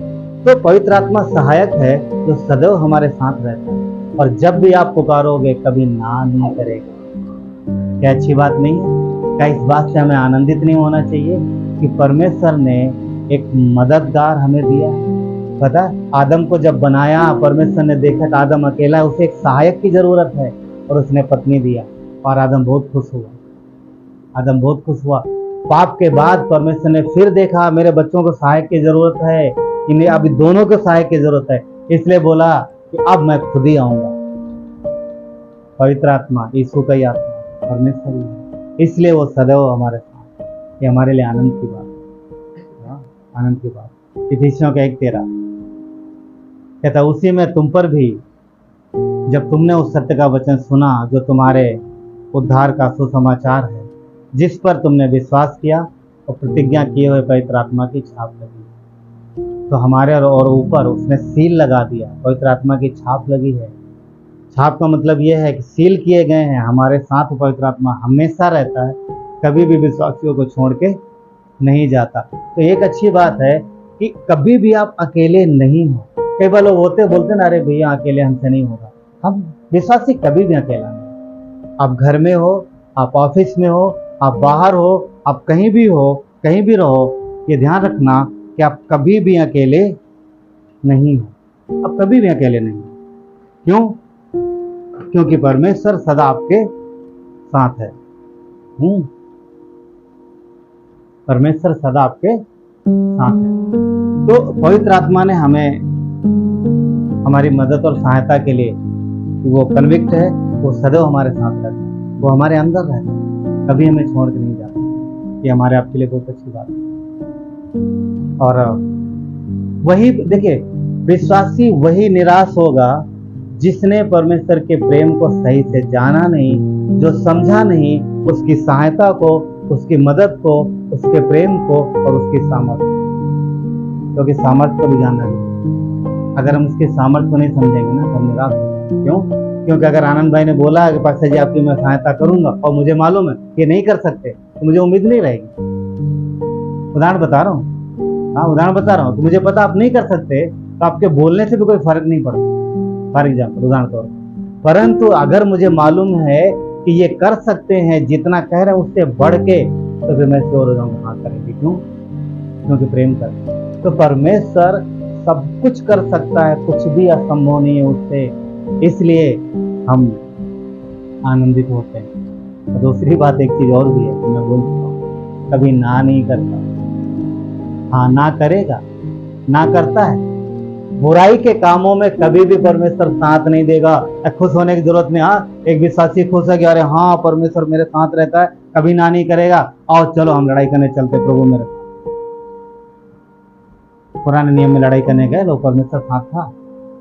तो पवित्र आत्मा सहायक है जो सदैव हमारे साथ रहता है, और जब भी आप पुकारोगे कभी ना नहीं करेगा। क्या अच्छी बात नहीं है? क्या इस बात से हमें आनंदित नहीं होना चाहिए कि परमेश्वर ने एक मददगार हमें दिया? पता है, आदम को जब बनाया, परमेश्वर ने देखा कि आदम अकेला है, उसे एक सहायक की जरूरत है, और उसने पत्नी दिया, और आदम बहुत खुश हुआ। आदम बहुत खुश हुआ। पाप के बाद परमेश्वर ने फिर देखा मेरे बच्चों को सहायक की जरूरत है, इन्हें अभी दोनों को सहायक की जरूरत है, इसलिए बोला कि अब मैं खुद ही आऊंगा। पवित्र आत्मा, यीशु का ही आत्मा, परमेश्वर ही है, इसलिए वो सदैव हमारे साथ। ये हमारे लिए आनंद की बात है, आनंद की बात। इफिसियों का 1:13 कहता, उसी में तुम पर भी जब तुमने उस सत्य का वचन सुना जो तुम्हारे उद्धार का सुसमाचार है, जिस पर तुमने विश्वास किया और प्रतिज्ञा किए हुए पवित्र आत्मा की छाप लगी। तो हमारे और ऊपर उसने सील लगा दिया, पवित्र आत्मा की छाप लगी है। छाप का मतलब यह है कि सील किए गए हैं, हमारे साथ पवित्र आत्मा हमेशा रहता है, कभी भी विश्वासियों को छोड़ के नहीं जाता। तो एक अच्छी बात है कि कभी भी आप अकेले नहीं हो। कई बार लोग बोलते ना, अरे भैया अकेले हमसे नहीं होगा। हम विश्वासी कभी भी अकेला नहीं। आप घर में हो, आप ऑफिस में हो, आप बाहर हो, आप कहीं भी हो, कहीं भी रहो, ये ध्यान रखना कि आप कभी भी अकेले नहीं हो। आप कभी भी अकेले नहीं हो। क्यों? क्योंकि परमेश्वर सदा आपके साथ है। परमेश्वर सदा आपके साथ है। तो पवित्र आत्मा ने हमें हमारी मदद और सहायता के लिए, वो कन्विक्ट है, वो सदैव हमारे साथ रहता है, वो हमारे अंदर रहता है, कभी हमें छोड़ के नहीं जाता। ये हमारे आपके लिए बहुत अच्छी बात है। और वही देखिए, विश्वासी वही निराश होगा जिसने परमेश्वर के प्रेम को सही से जाना नहीं, जो समझा नहीं उसकी सहायता को, उसकी मदद को, उसके प्रेम को और उसकी सामर्थ्य, क्योंकि सामर्थ्य को भी जानना नहीं। अगर हम उसके सामर्थ्य को नहीं समझेंगे ना तो हम निराश हो जाएंगे। क्यों? क्योंकि अगर आनंद भाई ने बोला कि पास्टर जी आपकी मैं सहायता करूंगा और मुझे मालूम है कि नहीं कर सकते तो मुझे उम्मीद नहीं रहेगी। उदाहरण बता रहा हूँ, हाँ उदाहरण बता रहा हूँ। तो मुझे पता आप नहीं कर सकते तो आपके बोलने से भी कोई फर्क नहीं पड़ता, फॉर एग्जाम्पल उदाहरण तौर पर। परंतु अगर मुझे मालूम है कि ये कर सकते हैं, जितना कह रहे हैं उससे बढ़ के, तो फिर मैं श्योर हो जाऊंगा हाँ करेंगे। क्यों? क्योंकि प्रेम करते हैं। तो परमेश्वर सब कुछ कर सकता है, कुछ भी असंभव नहीं है उससे, इसलिए हम आनंदित होते हैं। और दूसरी बात एक चीज और भी है, मैं बोल चुका हूँ, कभी ना नहीं करता। हाँ ना करेगा, ना करता है। बुराई के कामों में कभी भी परमेश्वर साथ नहीं देगा। खुश होने की जरूरत नहीं। हाँ एक विश्वासी खुश है कि अरे हाँ परमेश्वर मेरे साथ रहता है, कभी ना नहीं करेगा, आओ चलो हम लड़ाई करने चलते प्रभु मेरे साथ। पुराने नियम में लड़ाई करने गए लोग, परमेश्वर साथ था,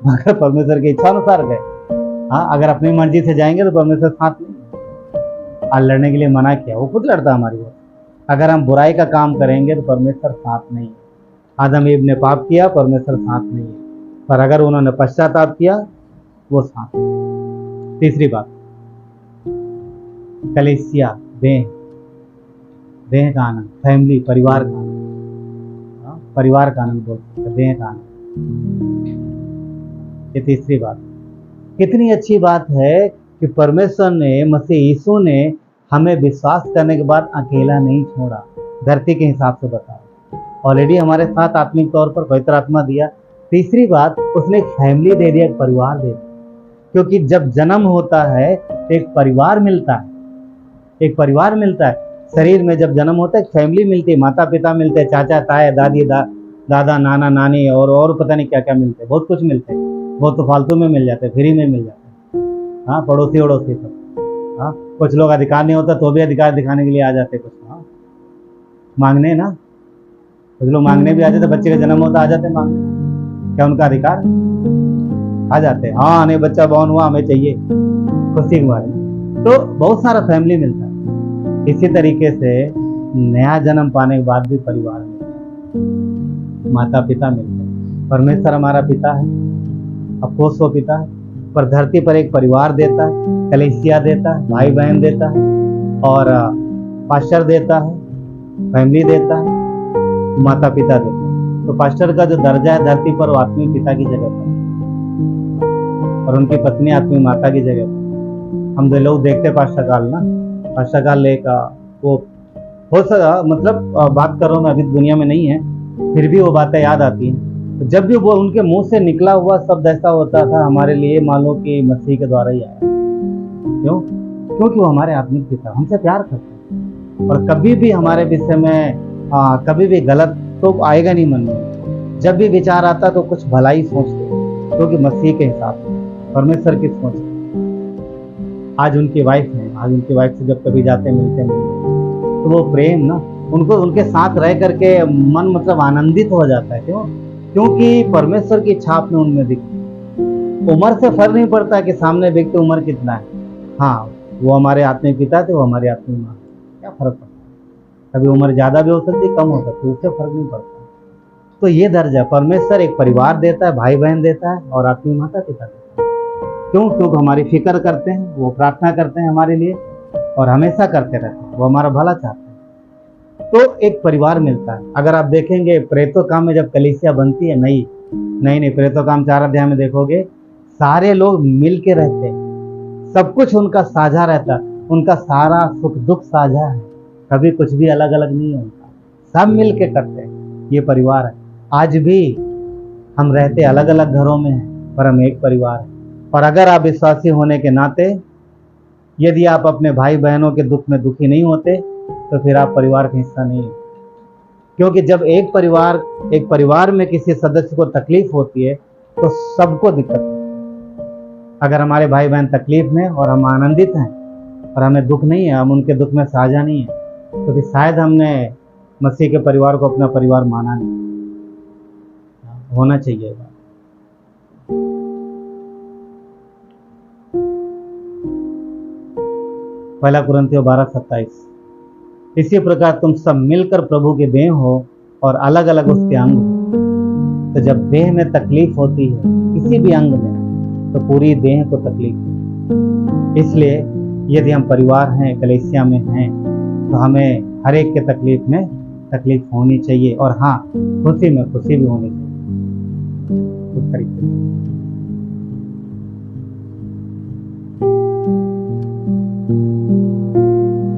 मगर परमेश्वर की इच्छा अनुसार गए। हाँ अगर अपनी मर्जी से जाएंगे तो परमेश्वर साथ नहीं। आज लड़ने के लिए मना किया, वो खुद लड़ता हमारी ओर। अगर हम बुराई का काम करेंगे तो परमेश्वर साथ नहीं है। आदम ईव ने पाप किया, परमेश्वर साथ नहीं है, पर अगर उन्होंने पश्चाताप किया वो साथ है। तीसरी बात, कलीसिया, देह का आनंद, फैमिली, परिवार का आनंद, परिवार का आनंद बोल सकते, देह का आनंद। ये तीसरी बात। कितनी अच्छी बात है कि परमेश्वर ने, मसीह यीशु ने हमें विश्वास करने के बाद अकेला नहीं छोड़ा। धरती के हिसाब से बताओ, ऑलरेडी हमारे साथ आत्मिक तौर पर पवित्र आत्मा दिया। तीसरी बात, उसने एक फैमिली दे दिया, एक परिवार दे दिया। क्योंकि जब जन्म होता है तो एक परिवार मिलता है, एक परिवार मिलता है। शरीर में जब जन्म होता है एक फैमिली मिलती है, माता पिता मिलते हैं, चाचा ताया दादी दादा नाना नानी और पता नहीं क्या क्या मिलते हैं, बहुत कुछ मिलते हैं। बहुत तो फालतू में मिल जाते हैं, फ्री में मिल जाते हैं। हाँ पड़ोसी वड़ोसी सब। हाँ कुछ लोग अधिकार नहीं होता तो भी अधिकार दिखाने के लिए आ जाते कुछ, हाँ मांगने ना, कुछ लोग मांगने भी आ जाते, बच्चे का जन्म होता आ जाते मांगने, क्या उनका अधिकार? आ जाते, हाँ नहीं बच्चा बॉर्न हुआ हमें चाहिए, खुशी के बारे में। तो बहुत सारा फैमिली मिलता है। इसी तरीके से नया जन्म पाने के बाद भी परिवार मिलता है, माता पिता मिलते हैं। परमेश्वर हमारा पिता है, अफकोर्स वो पिता है, पर धरती पर एक परिवार देता है, कलीसिया देता है, भाई बहन देता है, और पास्टर देता है, फैमिली देता है, माता पिता देता है। तो पास्टर का जो दर्जा है धरती पर वो आत्मिक पिता की जगह पर, और उनकी पत्नी आत्मिक माता की जगह पर। हम जो लोग देखते पास्टर काल ना, पास्टर काल एक वो हो सका, मतलब बात कर रहा हूँ मैं, अभी दुनिया में नहीं है, फिर भी वो बातें याद आती हैं। तो जब भी वो उनके मुंह से निकला हुआ शब्द ऐसा होता था हमारे लिए मान लो कि मसीह के द्वारा ही आया। क्यों? क्योंकि वो हमारे आत्मिक पिता, हमसे प्यार करते हैं, और कभी भी हमारे विषय में कभी भी गलत तो आएगा नहीं मन में। जब भी विचार आता तो कुछ भलाई सोचते, क्योंकि मसीह के हिसाब से, परमेश्वर की सोच। आज उनकी वाइफ है, आज उनकी वाइफ से जब कभी जाते मिलते तो वो प्रेम ना, उनको उनके साथ रह करके मन मतलब आनंदित हो जाता है। क्यों? क्योंकि परमेश्वर की छाप में उनमें दिखती। उम्र से फर्क नहीं पड़ता कि सामने व्यक्ति उम्र कितना है। हाँ वो हमारे आत्मिक पिता थे, वो हमारी आत्मिक माँ, क्या फर्क पड़ता? कभी उम्र ज्यादा भी हो सकती, कम हो सकती, उससे फर्क नहीं पड़ता। तो ये दर्जा परमेश्वर एक परिवार देता है, भाई बहन देता है, और आत्मिक माता पिता देता है। क्यों? क्योंकि हमारी फिक्र करते हैं, वो प्रार्थना करते हैं हमारे लिए, और हमेशा करते रहते हैं, वो हमारा भला चाहते हैं। तो एक परिवार मिलता है। अगर आप देखेंगे प्रेतों काम में जब कलीसिया बनती है, नहीं प्रेतों काम 4 अध्याय में देखोगे, सारे लोग मिल के रहते हैं, सब कुछ उनका साझा रहता है, उनका सारा सुख दुख साझा है, कभी कुछ भी अलग अलग नहीं है उनका, सब मिल के करते हैं। ये परिवार है। आज भी हम रहते अलग अलग घरों में हैं, पर हम एक परिवार है। और अगर आप विश्वासी होने के नाते यदि आप अपने भाई बहनों के दुख में दुखी नहीं होते तो फिर आप परिवार का हिस्सा नहीं है। क्योंकि जब एक परिवार में किसी सदस्य को तकलीफ होती है तो सबको दिक्कत है। अगर हमारे भाई बहन तकलीफ में और हम आनंदित हैं और हमें दुख नहीं है, हम उनके दुख में साझा नहीं है, तो फिर शायद हमने मसीह के परिवार को अपना परिवार माना नहीं। होना चाहिए। पहला कुरिन्थियों 12:27। इसी प्रकार तुम सब मिलकर प्रभु के देह हो और अलग अलग उसके अंग हो। तो जब देह में तकलीफ होती है किसी भी अंग में, तो पूरी देह को तकलीफ है। इसलिए यदि हम परिवार हैं, कलीसिया में हैं, तो हमें हर एक के तकलीफ में तकलीफ होनी चाहिए, और हाँ, खुशी में खुशी भी होनी चाहिए। उस तरीके से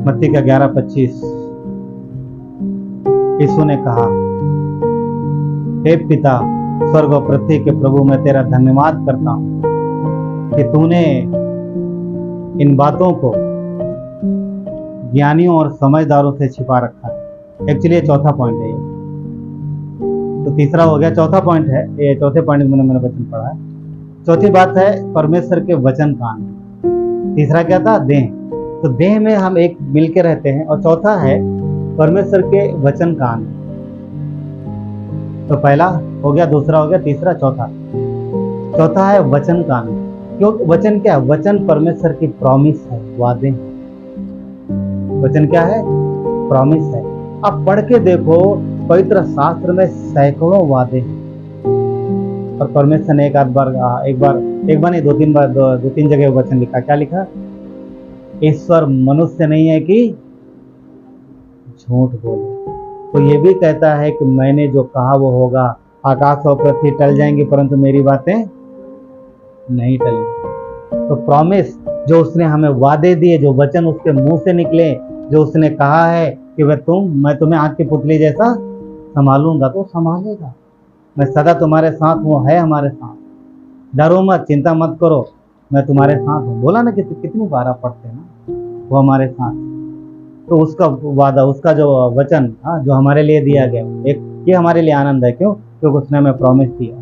मत्ती का 11:25 यीशु ने कहा, हे पिता स्वर्ग और पृथ्वी के प्रभु, मैं तेरा धन्यवाद करता हूं कि तूने इन बातों को ज्ञानियों और समझदारों से छिपा रखा है। एक्चुअली ये चौथा पॉइंट है, ये तो तीसरा हो गया, चौथा पॉइंट है ये। चौथे पॉइंट में मैंने वचन पढ़ा है। चौथी बात है परमेश्वर के वचन कान। तीसरा क्या था? देह। तो देह में हम एक मिलके रहते हैं, और चौथा है परमेश्वर के वचन कान। तो पहला हो गया, दूसरा हो गया, तीसरा, चौथा है वचन कान। क्यों? वचन क्या है? वचन परमेश्वर की प्रॉमिस है, वादे। वचन क्या है? प्रॉमिस है। आप पढ़ के देखो, पवित्र शास्त्र में सैकड़ों वादे हैं, और परमेश्वर ने एक बार नहीं, दो तीन जगह वचन लिखा। क्या लिखा? ईश्वर मनुष्य नहीं है कि झूठ बोले। तो ये भी कहता है कि मैंने जो कहा वो होगा। आकाश और पृथ्वी टल जाएंगे, परंतु मेरी बातें नहीं टलेंगी। तो प्रॉमिस जो उसने हमें वादे दिए, जो वचन उसके मुंह से निकले, जो उसने कहा है कि मैं तुम्हें आग की पुतली जैसा संभालूंगा, तो संभालेगा। मैं सदा तुम्हारे साथ हूँ, है हमारे साथ। डरो मत, चिंता मत करो, मैं तुम्हारे साथ हूँ। बोला ना कि कितनी बार आप पढ़ते हैं ना, वो हमारे साथ। तो उसका वादा, उसका जो वचन जो हमारे लिए दिया गया, एक ये हमारे लिए आनंद है। क्यों? क्योंकि उसने हमें प्रॉमिस दिया।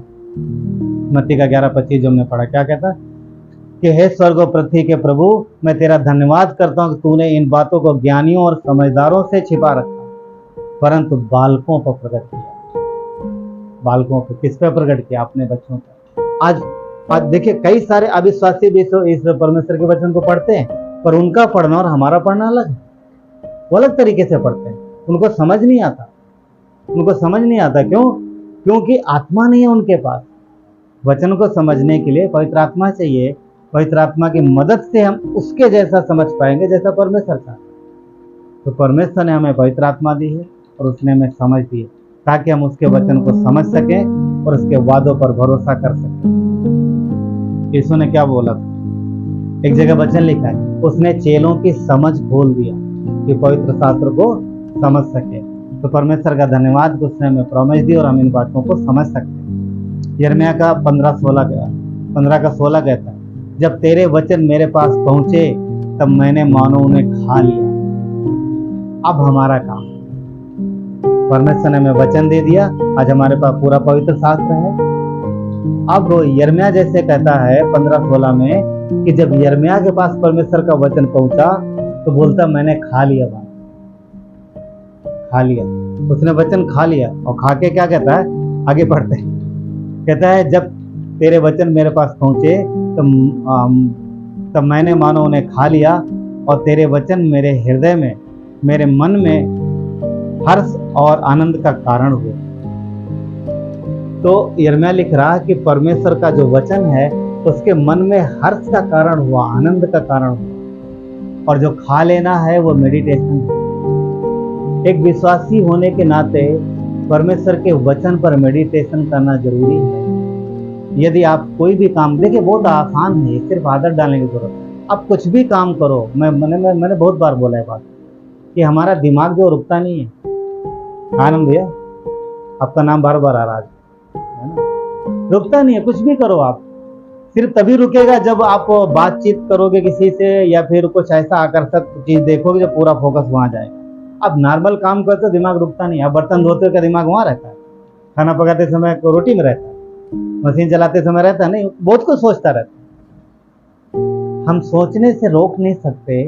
मत्ती का 11:25 जो हमने पढ़ा, क्या कहता? कि हे स्वर्ग और पृथ्वी के प्रभु, मैं तेरा धन्यवाद करता हूँ कि तूने इन बातों को ज्ञानियों और समझदारों से छिपा रखा, परंतु बालकों पर प्रकट किया। बालकों पर किस पे प्रकट किया? अपने बच्चों पर। आज देखिए, कई सारे अविश्वासी भी इस परमेश्वर के वचन को पढ़ते हैं, पर उनका पढ़ना और हमारा पढ़ना अलग है। वो अलग तरीके से पढ़ते हैं, उनको समझ नहीं आता। क्यों? क्योंकि आत्मा नहीं है उनके पास। वचन को समझने के लिए पवित्र आत्मा चाहिए। पवित्र आत्मा की मदद से हम उसके जैसा समझ पाएंगे जैसा परमेश्वर चाहता है। तो परमेश्वर ने हमें पवित्र आत्मा दी है, और उसने हमें समझ दी है, ताकि हम उसके वचन को समझ सकें और उसके वादों पर भरोसा कर सकें। यीशु ने क्या बोला था? एक जगह वचन लिखा है, उसने चेलों की समझ खोल दिया कि पवित्र शास्त्र को समझ सके। तो परमेश्वर का धन्यवाद कि उसने हमें प्रॉमिस दी और हम इन बातों को समझ सकते हैं। यिर्मयाह का 15:16 कहता है, जब तेरे वचन मेरे पास पहुंचे, तब मैंने मानो उन्हें खा लिया। अब हमारा काम, परमेश्वर ने हमें वचन दे दिया, आज हमारे पास पूरा पवित्र शास्त्र है। अब यिर्मयाह जैसे कहता है 15:16 में कि जब यिर्मयाह के पास परमेश्वर का वचन पहुंचा, तो बोलता मैंने खा लिया। उसने वचन खा लिया, और खा के क्या कहता है? आगे पढ़ते हैं, कहता है जब तेरे वचन मेरे पास पहुंचे, तब मैंने मानो उन्हें खा लिया, और तेरे वचन मेरे हृदय में, मेरे मन में हर्ष और आनंद का कारण हुए। तो यिर्मयाह लिख रहा है कि परमेश्वर का जो वचन है, उसके मन में हर्ष का कारण हुआ, आनंद का कारण हुआ। और जो खा लेना है वो मेडिटेशन है। एक विश्वासी होने के नाते परमेश्वर के वचन पर मेडिटेशन करना जरूरी है। यदि आप कोई भी काम, देखिए बहुत आसान है, सिर्फ आदत डालने की जरूरत है। आप कुछ भी काम करो, मैंने बहुत बार बोला है बात कि हमारा दिमाग जो रुकता नहीं है। आनंद भैया, आपका नाम बार बार आ रहा है ना, रुकता नहीं है। कुछ भी करो आप, सिर्फ तभी रुकेगा जब आप बातचीत करोगे किसी से, या फिर कुछ ऐसा आकर्षक चीज देखोगे जो पूरा फोकस वहां जाएगा। अब नॉर्मल काम करते हो दिमाग रुकता नहीं। अब बर्तन धोते का दिमाग वहां रहता है, खाना पकाते समय रोटी में रहता है, मशीन चलाते समय रहता है, नहीं, बहुत कुछ सोचता रहता है। हम सोचने से रोक नहीं सकते,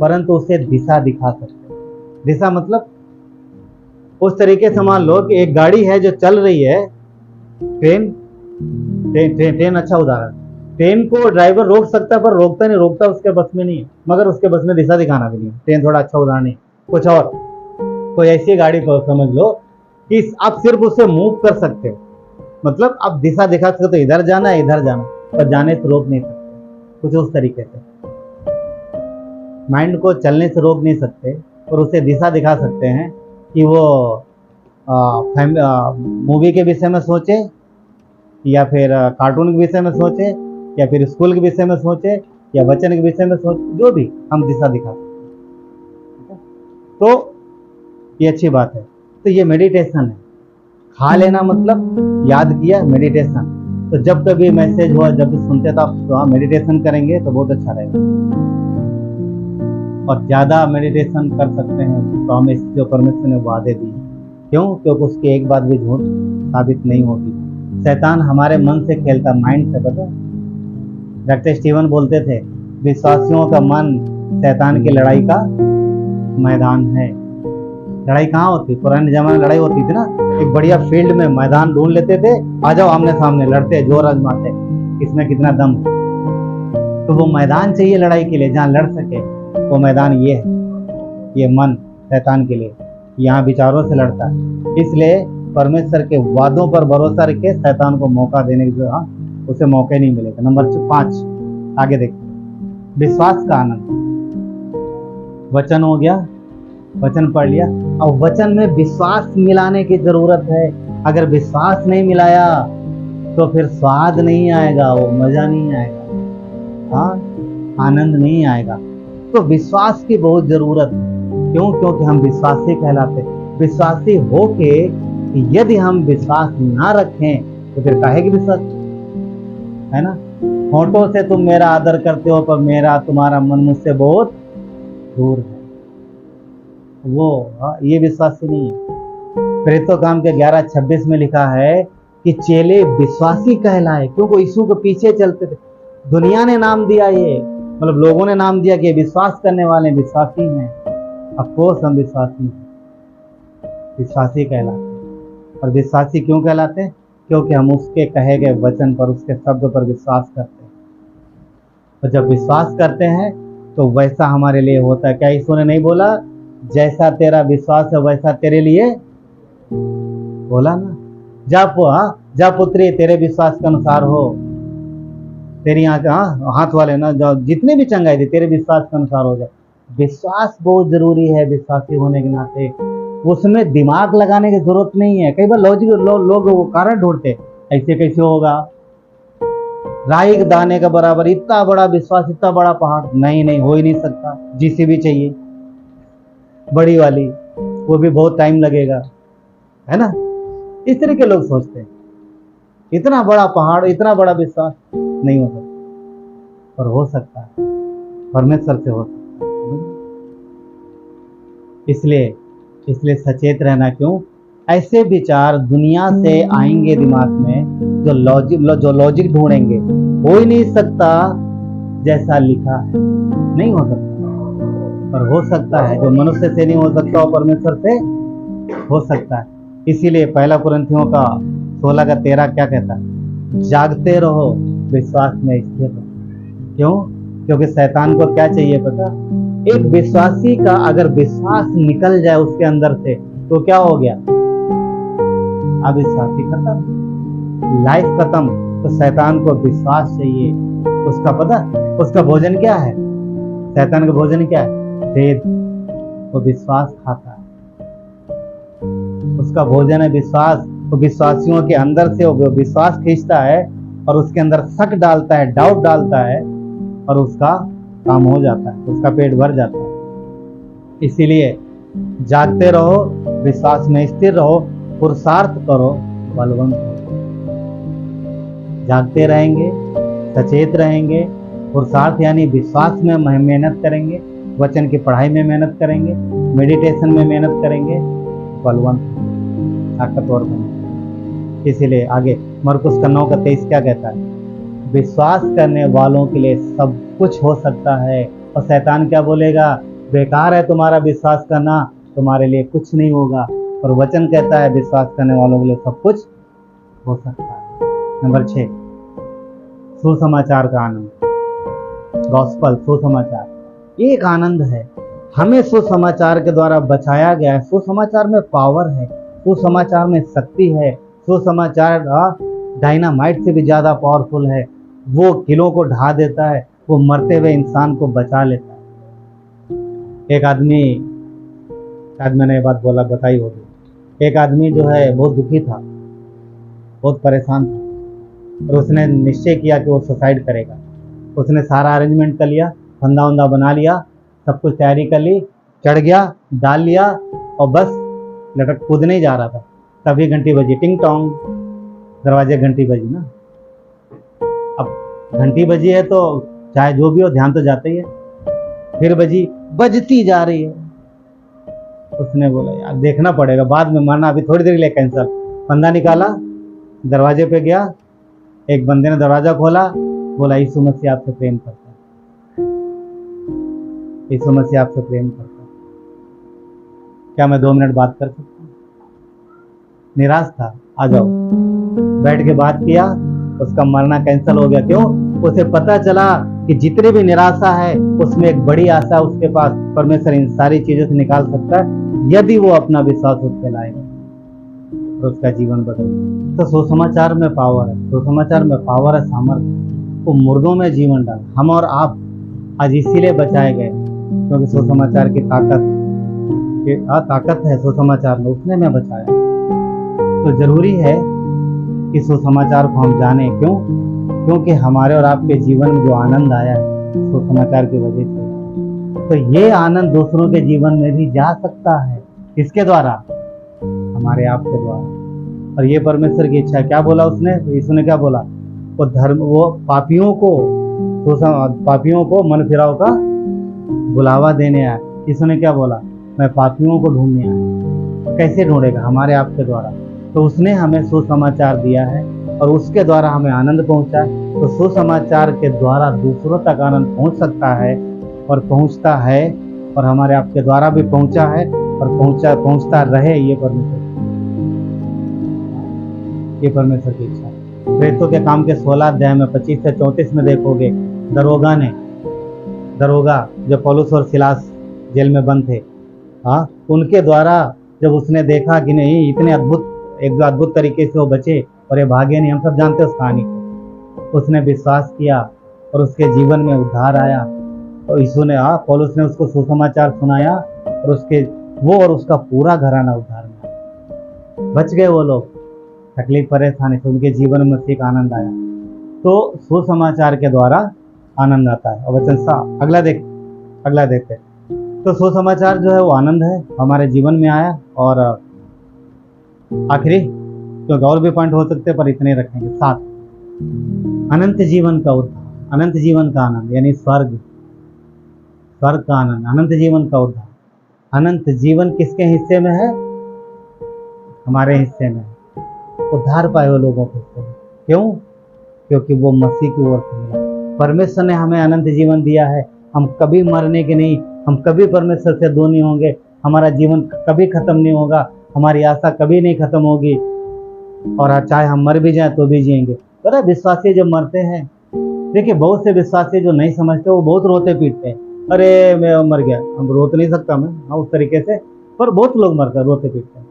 परंतु उसे दिशा दिखा सकते। दिशा मतलब उस तरीके से मान लो कि एक गाड़ी है जो चल रही है, ट्रेन अच्छा उदाहरण। ट्रेन को ड्राइवर रोक सकता है, पर रोकता नहीं, रोकता उसके बस में नहीं है, मगर उसके बस में दिशा दिखाना भी नहीं है। ट्रेन थोड़ा अच्छा उदाहरण है। कुछ और कोई ऐसी गाड़ी को समझ लो कि आप सिर्फ उसे मूव कर सकते हो, मतलब आप दिशा दिखा सकते तो इधर जाना है इधर जाना, पर जाने से रोक नहीं सकते, कुछ उस तरीके से। माइंड को चलने से रोक नहीं सकते, और उसे दिशा दिखा सकते हैं कि वो मूवी के विषय में सोचे, या फिर कार्टून के विषय में सोचे, या फिर स्कूल के विषय में सोचे, या वचन के विषय में सोचे, जो भी हम दिशा दिखा सकते हैं। तो ये अच्छी बात है। तो ये मेडिटेशन है। खा लेना मतलब याद किया, मेडिटेशन। तो जब कभी मैसेज हुआ, जब भी सुनते तो आप मेडिटेशन करेंगे तो बहुत अच्छा रहेगा। और ज़्यादा मेडिटेशन कर सकते हैं, प्रॉमिस जो परमेश्वर ने वादे दिए। क्यों? क्योंकि उसकी एक बात भी झूठ साबित नहीं होगी। शैतान हमारे मन से खेलता, माइंड से। पता, डॉक्टर स्टीवन बोलते थे, विश्वासियों का मन शैतान की लड़ाई का मैदान है। लड़ाई कहाँ होती? पुराने जमाने में लड़ाई होती थी ना, एक बढ़िया फील्ड में मैदान ढूंढ लेते थे, आ जाओ आमने सामने, लड़ते, जोर आजमाते, किसमें कितना दम। तो वो मैदान चाहिए लड़ाई के लिए, जहाँ लड़ सके। वो मैदान ये है, ये मन शैतान के लिए, यहाँ विचारों से लड़ता है। इसलिए परमेश्वर के वादों पर भरोसा रखे, शैतान को मौका देने की उसे मौके नहीं मिलेगा। नंबर 5 आगे देखते, विश्वास का आनंद। वचन हो गया, वचन पढ़ लिया। अब वचन में विश्वास मिलाने की जरूरत है। अगर विश्वास नहीं मिलाया तो फिर स्वाद नहीं आएगा, वो मजा नहीं आएगा, हाँ, आनंद नहीं आएगा। तो विश्वास की बहुत जरूरत है। क्यों? क्योंकि हम विश्वासी कहलाते। विश्वासी होके यदि हम विश्वास ना रखें तो फिर काहे की विश्वास, है ना? होठों से तुम मेरा आदर करते हो, पर मेरा तुम्हारा मन मुझसे बहुत दूर है। वो ये विश्वासी नहीं है। प्रेरितों काम के 11:26 में लिखा है कि चेले विश्वासी कहलाए, क्योंकि यीशु के पीछे चलते थे। दुनिया ने नाम दिया, ये मतलब लोगों ने नाम दिया कि विश्वास करने वाले विश्वासी हैं। अफकोर्स हम विश्वासी हैं, विश्वासी कहलाते। और विश्वासी क्यों कहलाते? क्योंकि हम उसके कहे गए वचन पर, उसके शब्द पर विश्वास करते हैं। और जब विश्वास करते हैं तो वैसा हमारे लिए होता है। क्या यीशु ने नहीं बोला, जैसा तेरा विश्वास है वैसा तेरे लिए? बोला ना, जा पुत्री, तेरे विश्वास के अनुसार हो। तेरी हाथ वाले ना, जितने भी चंगाई थी, तेरे विश्वास के अनुसार हो जाए। विश्वास बहुत जरूरी है विश्वासी होने के नाते। उसमें दिमाग लगाने की जरूरत नहीं है। कई बार लोग वो कारण ढूंढते, ऐसे कैसे होगा, राई के दाने का बराबर इतना बड़ा विश्वास, इतना बड़ा पहाड़, नहीं हो ही नहीं सकता। जीसीबी चाहिए बड़ी वाली, वो भी बहुत टाइम लगेगा, है ना? इस तरह के लोग सोचते हैं। इतना बड़ा पहाड़, इतना बड़ा विश्वास नहीं हो सकता, पर हो सकता है, परमेश्वर से हो सकता है। इसलिए सचेत रहना। क्यों? ऐसे विचार दुनिया से आएंगे दिमाग में, जो लॉजिक ढूंढेंगे। हो ही नहीं सकता जैसा लिखा है, नहीं हो सकता, पर हो सकता है। जो मनुष्य से नहीं हो सकता वो परमेश्वर से हो सकता है। इसीलिए 1 कुरिन्थियों का 16:13 क्या कहता है? जागते रहो, विश्वास में स्थिर रहो। क्यों? क्योंकि शैतान को क्या चाहिए पता? एक विश्वासी का अगर विश्वास निकल जाए उसके अंदर से तो क्या हो गया? अविश्वासी खत्म, लाइफ खत्म। तो शैतान को विश्वास चाहिए। उसका पता, उसका भोजन क्या है? शैतान का भोजन क्या है? भेद। वो विश्वास खाता है, उसका भोजन है विश्वास। वो विश्वासियों के अंदर से वो विश्वास खींचता है और उसके अंदर शक डालता है, डाउट डालता है, और उसका काम हो जाता है, उसका पेट भर जाता है। इसीलिए जागते रहो, विश्वास में स्थिर रहो, पुरुषार्थ करो, बलवंत हो। जागते रहेंगे, सचेत रहेंगे, पुरुषार्थ यानी विश्वास में मेहनत करेंगे, वचन की पढ़ाई में मेहनत करेंगे, मेडिटेशन में मेहनत करेंगे, बलवंत ताकतवर बनेंगे। इसीलिए आगे मरकुस 9:23 क्या कहता है? विश्वास करने वालों के लिए सब कुछ हो सकता है। और शैतान क्या बोलेगा? बेकार है तुम्हारा विश्वास करना, तुम्हारे लिए कुछ नहीं होगा। और वचन कहता है विश्वास करने वालों के लिए सब कुछ हो सकता है। नंबर 6, सुसमाचार का आनंद। गॉस्पल, सुसमाचार एक आनंद है। हमें सुसमाचार के द्वारा बचाया गया है। सुसमाचार में पावर है, सुसमाचार में शक्ति है, सुसमाचार डायनामाइट से भी ज़्यादा पावरफुल है। वो किलों को ढा देता है, वो मरते हुए इंसान को बचा लेता है। एक आदमी, शायद मैंने ये बात बोला बताई होगी, एक आदमी जो है बहुत दुखी था, बहुत परेशान था, और उसने निश्चय किया कि वो सुसाइड करेगा। उसने सारा अरेंजमेंट कर लिया, फंदा वंदा बना लिया, सब कुछ तैयारी कर ली, चढ़ गया, डाल लिया और बस लटक कूदने ही जा रहा था। तभी घंटी बजी, टिंग टोंग, दरवाजे घंटी बजी ना। अब घंटी बजी है तो चाहे जो भी हो ध्यान तो जाता ही है। फिर बजी, बजती जा रही है। उसने बोला यार देखना पड़ेगा, बाद में मरना, अभी थोड़ी देर के लिए कैंसल। फंदा निकाला, दरवाजे पे गया, एक बंदे ने दरवाजा खोला, बोला यीशु मसीह आपसे प्रेम करता है, यीशु मसीह आपसे प्रेम करता है, क्या मैं 2 मिनट बात कर सकता हूँ? निराश था, आ जाओ। बैठ के बात किया, उसका मरना कैंसिल हो गया। क्यों? उसे पता चला कि जितनी भी निराशा है उसमें एक बड़ी आशा उसके पास, परमेश्वर इन सारी चीजों से निकाल सकता है यदि वो अपना विश्वास उस पर लाएगा और उसका जीवन बदलेगा। तो सुसमाचार में पावर है, सुसमाचार में पावर है, सामर्थ्य। वो मुर्दों में जीवन डाल। हम और आप आज इसीलिए बचाए गए क्योंकि सुसमाचार की ताकत है सुसमाचार में, उसने हमें बचाया। तो जरूरी है कि सुसमाचार को हम जाने। क्यों? क्योंकि हमारे और आपके जीवन में जो आनंद आया है सुसमाचार की वजह से, तो ये आनंद दूसरों के जीवन में भी जा सकता है। किसके द्वारा? हमारे आपके द्वारा। और ये परमेश्वर की इच्छा है। क्या बोला उसने? तो यीशु ने क्या बोला? वो पापियों को मन फिराव का बुलावा देने आया। यीशु ने क्या बोला? मैं पापियों को ढूंढने आया। कैसे ढूंढेगा? हमारे आपके द्वारा। तो उसने हमें सुसमाचार दिया है और उसके द्वारा हमें आनंद पहुंचा है। तो सुसमाचार के द्वारा दूसरों तक आनंद पहुंच सकता है और पहुंचता है, और हमारे आपके द्वारा भी पहुंचा है और पहुंचता रहे। ये परमेश्वर की इच्छा है। प्रेरितों के काम के 16 अध्याय में 25 से 34 में देखोगे, दरोगा जो पौलुस और सिलास जेल में बंद थे, उनके द्वारा जब उसने देखा कि नहीं इतने अद्भुत तरीके से वो बचे और ये भागे नहीं, हम सब जानते हैं उस कहानी को, उसने विश्वास किया और उसके जीवन में उद्धार आया। तो यीशु ने पौलुस ने उसको सुसमाचार सुनाया और उसका पूरा घराना उद्धार में आया। बच गए वो लोग, तकलीफ परेशानी से उनके जीवन में मसीह का आनंद आया। तो सुसमाचार के द्वारा आनंद आता है। और वचन अगला देखते। तो सुसमाचार जो है वो आनंद है, हमारे जीवन में आया। और आखिरी, क्योंकि और भी पॉइंट हो सकते पर इतने रखेंगे। 7, अनंत जीवन का उद्धार, अनंत जीवन का आनंद, यानी स्वर्ग का आनंद, अनंत जीवन का उद्धार। अनंत जीवन किसके हिस्से में है? हमारे हिस्से में। उद्धार पाए हुए लोगों के हिस्से में। क्यों? क्योंकि वो मसीह की ओर से मिला। परमेश्वर ने हमें अनंत जीवन दिया है। हम कभी मरने के नहीं, हम कभी परमेश्वर से दूर नहीं होंगे, हमारा जीवन कभी खत्म नहीं होगा, हमारी आशा कभी नहीं खत्म होगी, और चाहे हम मर भी जाएं तो भी जिएंगे। पता है विश्वासी जब मरते हैं, देखिए बहुत से विश्वासी जो नहीं समझते वो बहुत रोते पीटते हैं, अरे मैं मर गया। हम रो तो नहीं सकता मैं उस तरीके से, पर बहुत लोग मरते हैं, रोते पीटते हैं।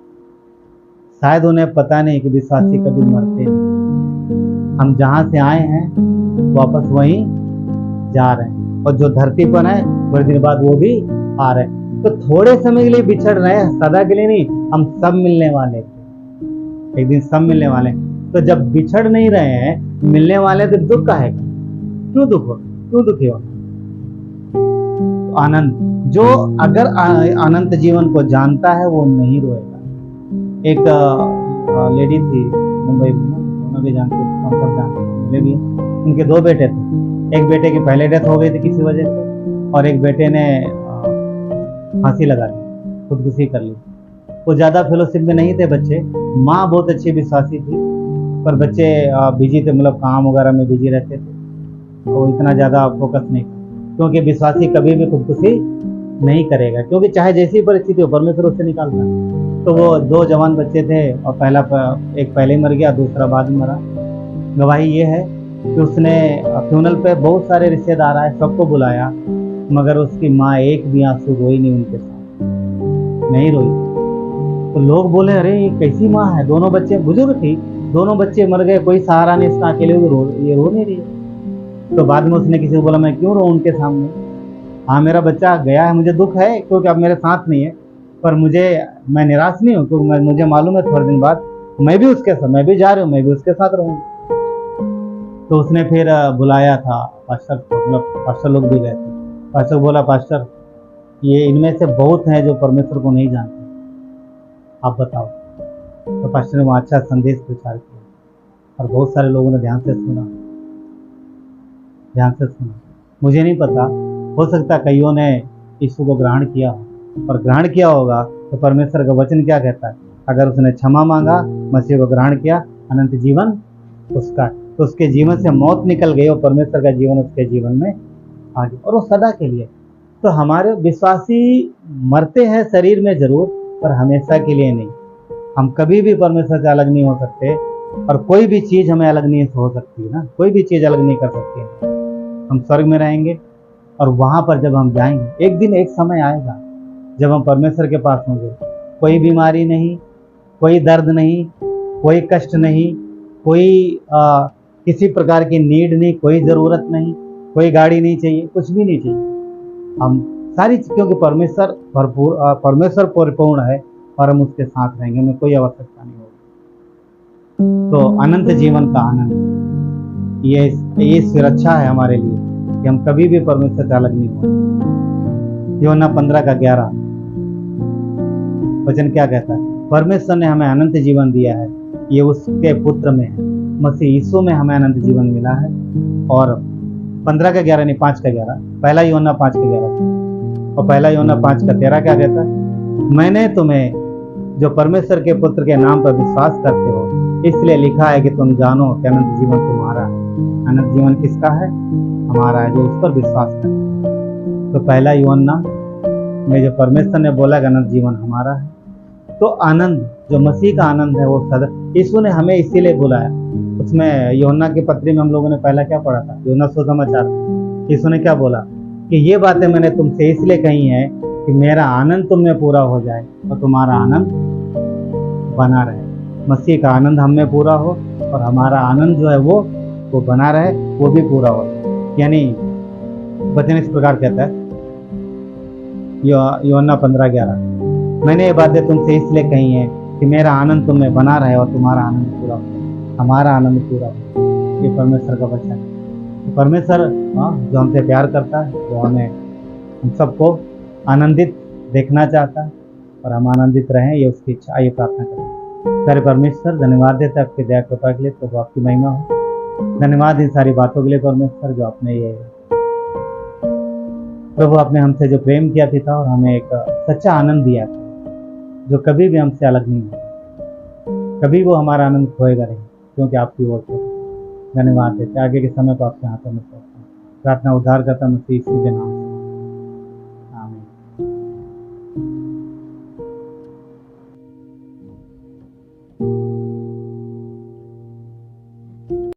शायद उन्हें पता नहीं कि विश्वासी कभी मरते हैं। हम जहाँ से आए हैं वापस वहीं जा रहे हैं, और जो धरती पर है थोड़े दिन बाद वो भी आ रहे हैं। तो थोड़े समय के लिए बिछड़ रहे हैं, सदा के लिए नहीं। हम सब मिलने वाले थे, एक दिन सब मिलने वाले हैं। तो जब बिछड़ नहीं रहे हैं, मिलने वाले, तो दुख का है। क्यों दुखी हो? आनंद, जो अगर अनंत जीवन को जानता है वो नहीं रोएगा। एक लेडी थी मुंबई में, उन्होंने भी जानते, हम सब जानते भी। उनके 2 बेटे थे। एक बेटे की पहले डेथ हो गई थी किसी वजह से, और एक बेटे ने फांसी लगा ली, खुदकुशी कर ली। वो ज़्यादा फेलोशिप में नहीं थे बच्चे। माँ बहुत अच्छी विश्वासी थी, पर बच्चे बिजी थे, मतलब काम वगैरह में बिजी रहते थे, वो इतना ज़्यादा फोकस नहीं था। क्योंकि विश्वासी कभी भी खुदकुशी नहीं करेगा, क्योंकि चाहे जैसी परिस्थिति हो परमेश्वर उससे निकालता है। तो वो 2 जवान बच्चे थे, और एक पहले मर गया, दूसरा बाद में मरा। गवाही ये है कि उसने फ्यूनल पे बहुत सारे रिश्तेदार आए, सबको बुलाया, मगर उसकी माँ एक भी आंसू रोई नहीं, उनके साथ नहीं रोई। तो लोग बोले अरे ये कैसी माँ है? दोनों बच्चे, बुजुर्ग थी, दोनों बच्चे मर गए, कोई सहारा नहीं, इसका अकेले ये रो नहीं रही है। तो बाद में उसने किसी को बोला मैं क्यों रो उनके सामने, हाँ मेरा बच्चा गया है, मुझे दुख है क्योंकि अब मेरे साथ नहीं है, पर मैं निराश नहीं हूँ क्योंकि मुझे मालूम है थोड़े दिन बाद मैं भी जा रही हूँ, मैं भी उसके साथ रहूँगी। तो उसने फिर बुलाया था पास्टर को, मतलब पास्टर लोग भी गए थे। पास्टर को बोला पास्टर ये इनमें से बहुत हैं जो परमेश्वर को नहीं जानते, आप बताओ। तो पास्टर ने वहाँ अच्छा संदेश प्रचार किया और बहुत सारे लोगों ने ध्यान से सुना। मुझे नहीं पता, हो सकता कईयों ने यीशु को ग्रहण किया हो, और ग्रहण किया होगा तो परमेश्वर का वचन क्या कहता है, अगर उसने क्षमा मांगा, मसीह को ग्रहण किया, अनंत जीवन उसका, तो उसके जीवन से मौत निकल गई और परमेश्वर का जीवन उसके जीवन में आ गया, और वो सदा के लिए। तो हमारे विश्वासी मरते हैं शरीर में जरूर, पर हमेशा के लिए नहीं। हम कभी भी परमेश्वर से अलग नहीं हो सकते, और कोई भी चीज़ हमें अलग नहीं हो सकती ना, कोई भी चीज़ अलग नहीं कर सकती। हम स्वर्ग में रहेंगे और वहाँ पर जब हम जाएंगे, एक दिन एक समय आएगा जब हम परमेश्वर के पास होंगे, कोई बीमारी नहीं, कोई दर्द नहीं, कोई कष्ट नहीं, कोई किसी प्रकार की नीड नहीं, कोई ज़रूरत नहीं, कोई गाड़ी नहीं चाहिए, कुछ भी नहीं चाहिए। हम सारी, क्योंकि परमेश्वर परिपूर्ण है और हम उसके साथ रहेंगे, हमें कोई आवश्यकता नहीं होगी। तो अनंत जीवन का आनंद, ये सुरक्षा है हमारे लिए कि हम कभी भी परमेश्वर से अलग नहीं होंगे। यूहन्ना 15:11 वचन क्या कहता है, परमेश्वर ने हमें अनंत जीवन दिया है, ये उसके पुत्र में है, मसीह यीशु में हमें अनंत जीवन मिला है। और 15:11 नहीं, 5:11, पहला यूहन्ना 5:11 और पहला यूहन्ना 5:13 क्या कहता है, मैंने तुम्हें जो परमेश्वर के पुत्र के नाम पर विश्वास करते हो इसलिए लिखा है कि तुम जानो कि अनंत जीवन तुम्हारा है। अनंत जीवन किसका है? हमारा है, जो उस पर विश्वास करते हैं। तो पहला यूहन्ना में जो परमेश्वर ने बोला कि अनंत जीवन हमारा है, तो आनंद जो मसीह का आनंद है वो सदा, यीशु ने हमें इसीलिए बुलाया। उसमें यूहन्ना की पत्री में हम लोगों ने पहला क्या पढ़ा था, यूहन्ना सुसमाचार, यीशु ने क्या बोला कि ये बातें मैंने तुमसे इसलिए कही हैं कि मेरा आनंद तुम में पूरा हो जाए और तुम्हारा आनंद बना रहे। मसीह का आनंद हम में पूरा हो और हमारा आनंद जो है वो बना रहे, वो भी पूरा हो। यानी वचन इस प्रकार कहता है, यूहन्ना 15:11, मैंने ये बातें तुमसे इसलिए कही हैं कि मेरा आनंद तुम में बना रहे और तुम्हारा आनंद पूरा हो, हमारा आनंद पूरा हो। ये परमेश्वर का वचन है। तो परमेश्वर जो हमसे प्यार करता है, वो हमें हम सबको आनंदित देखना चाहता है और हम आनंदित रहें, ये उसकी इच्छा। आइए प्रार्थना करें। सारे परमेश्वर धन्यवाद देते हैं आपकी दया कृपा के लिए, तो आपकी महिमा हो। धन्यवाद इन सारी बातों के लिए परमेश्वर, जो आपने ये प्रभु आपने हमसे जो प्रेम किया पिता, और हमें एक सच्चा आनंद दिया जो कभी भी हमसे अलग नहीं होगा, कभी वो हमारा आनंद खोएगा नहीं, क्योंकि आपकी ओर से। धन्यवाद देते, आगे के समय को आपके हाथों में सौंपते हैं। प्रार्थना उद्धार करता मसीह यीशु के नाम।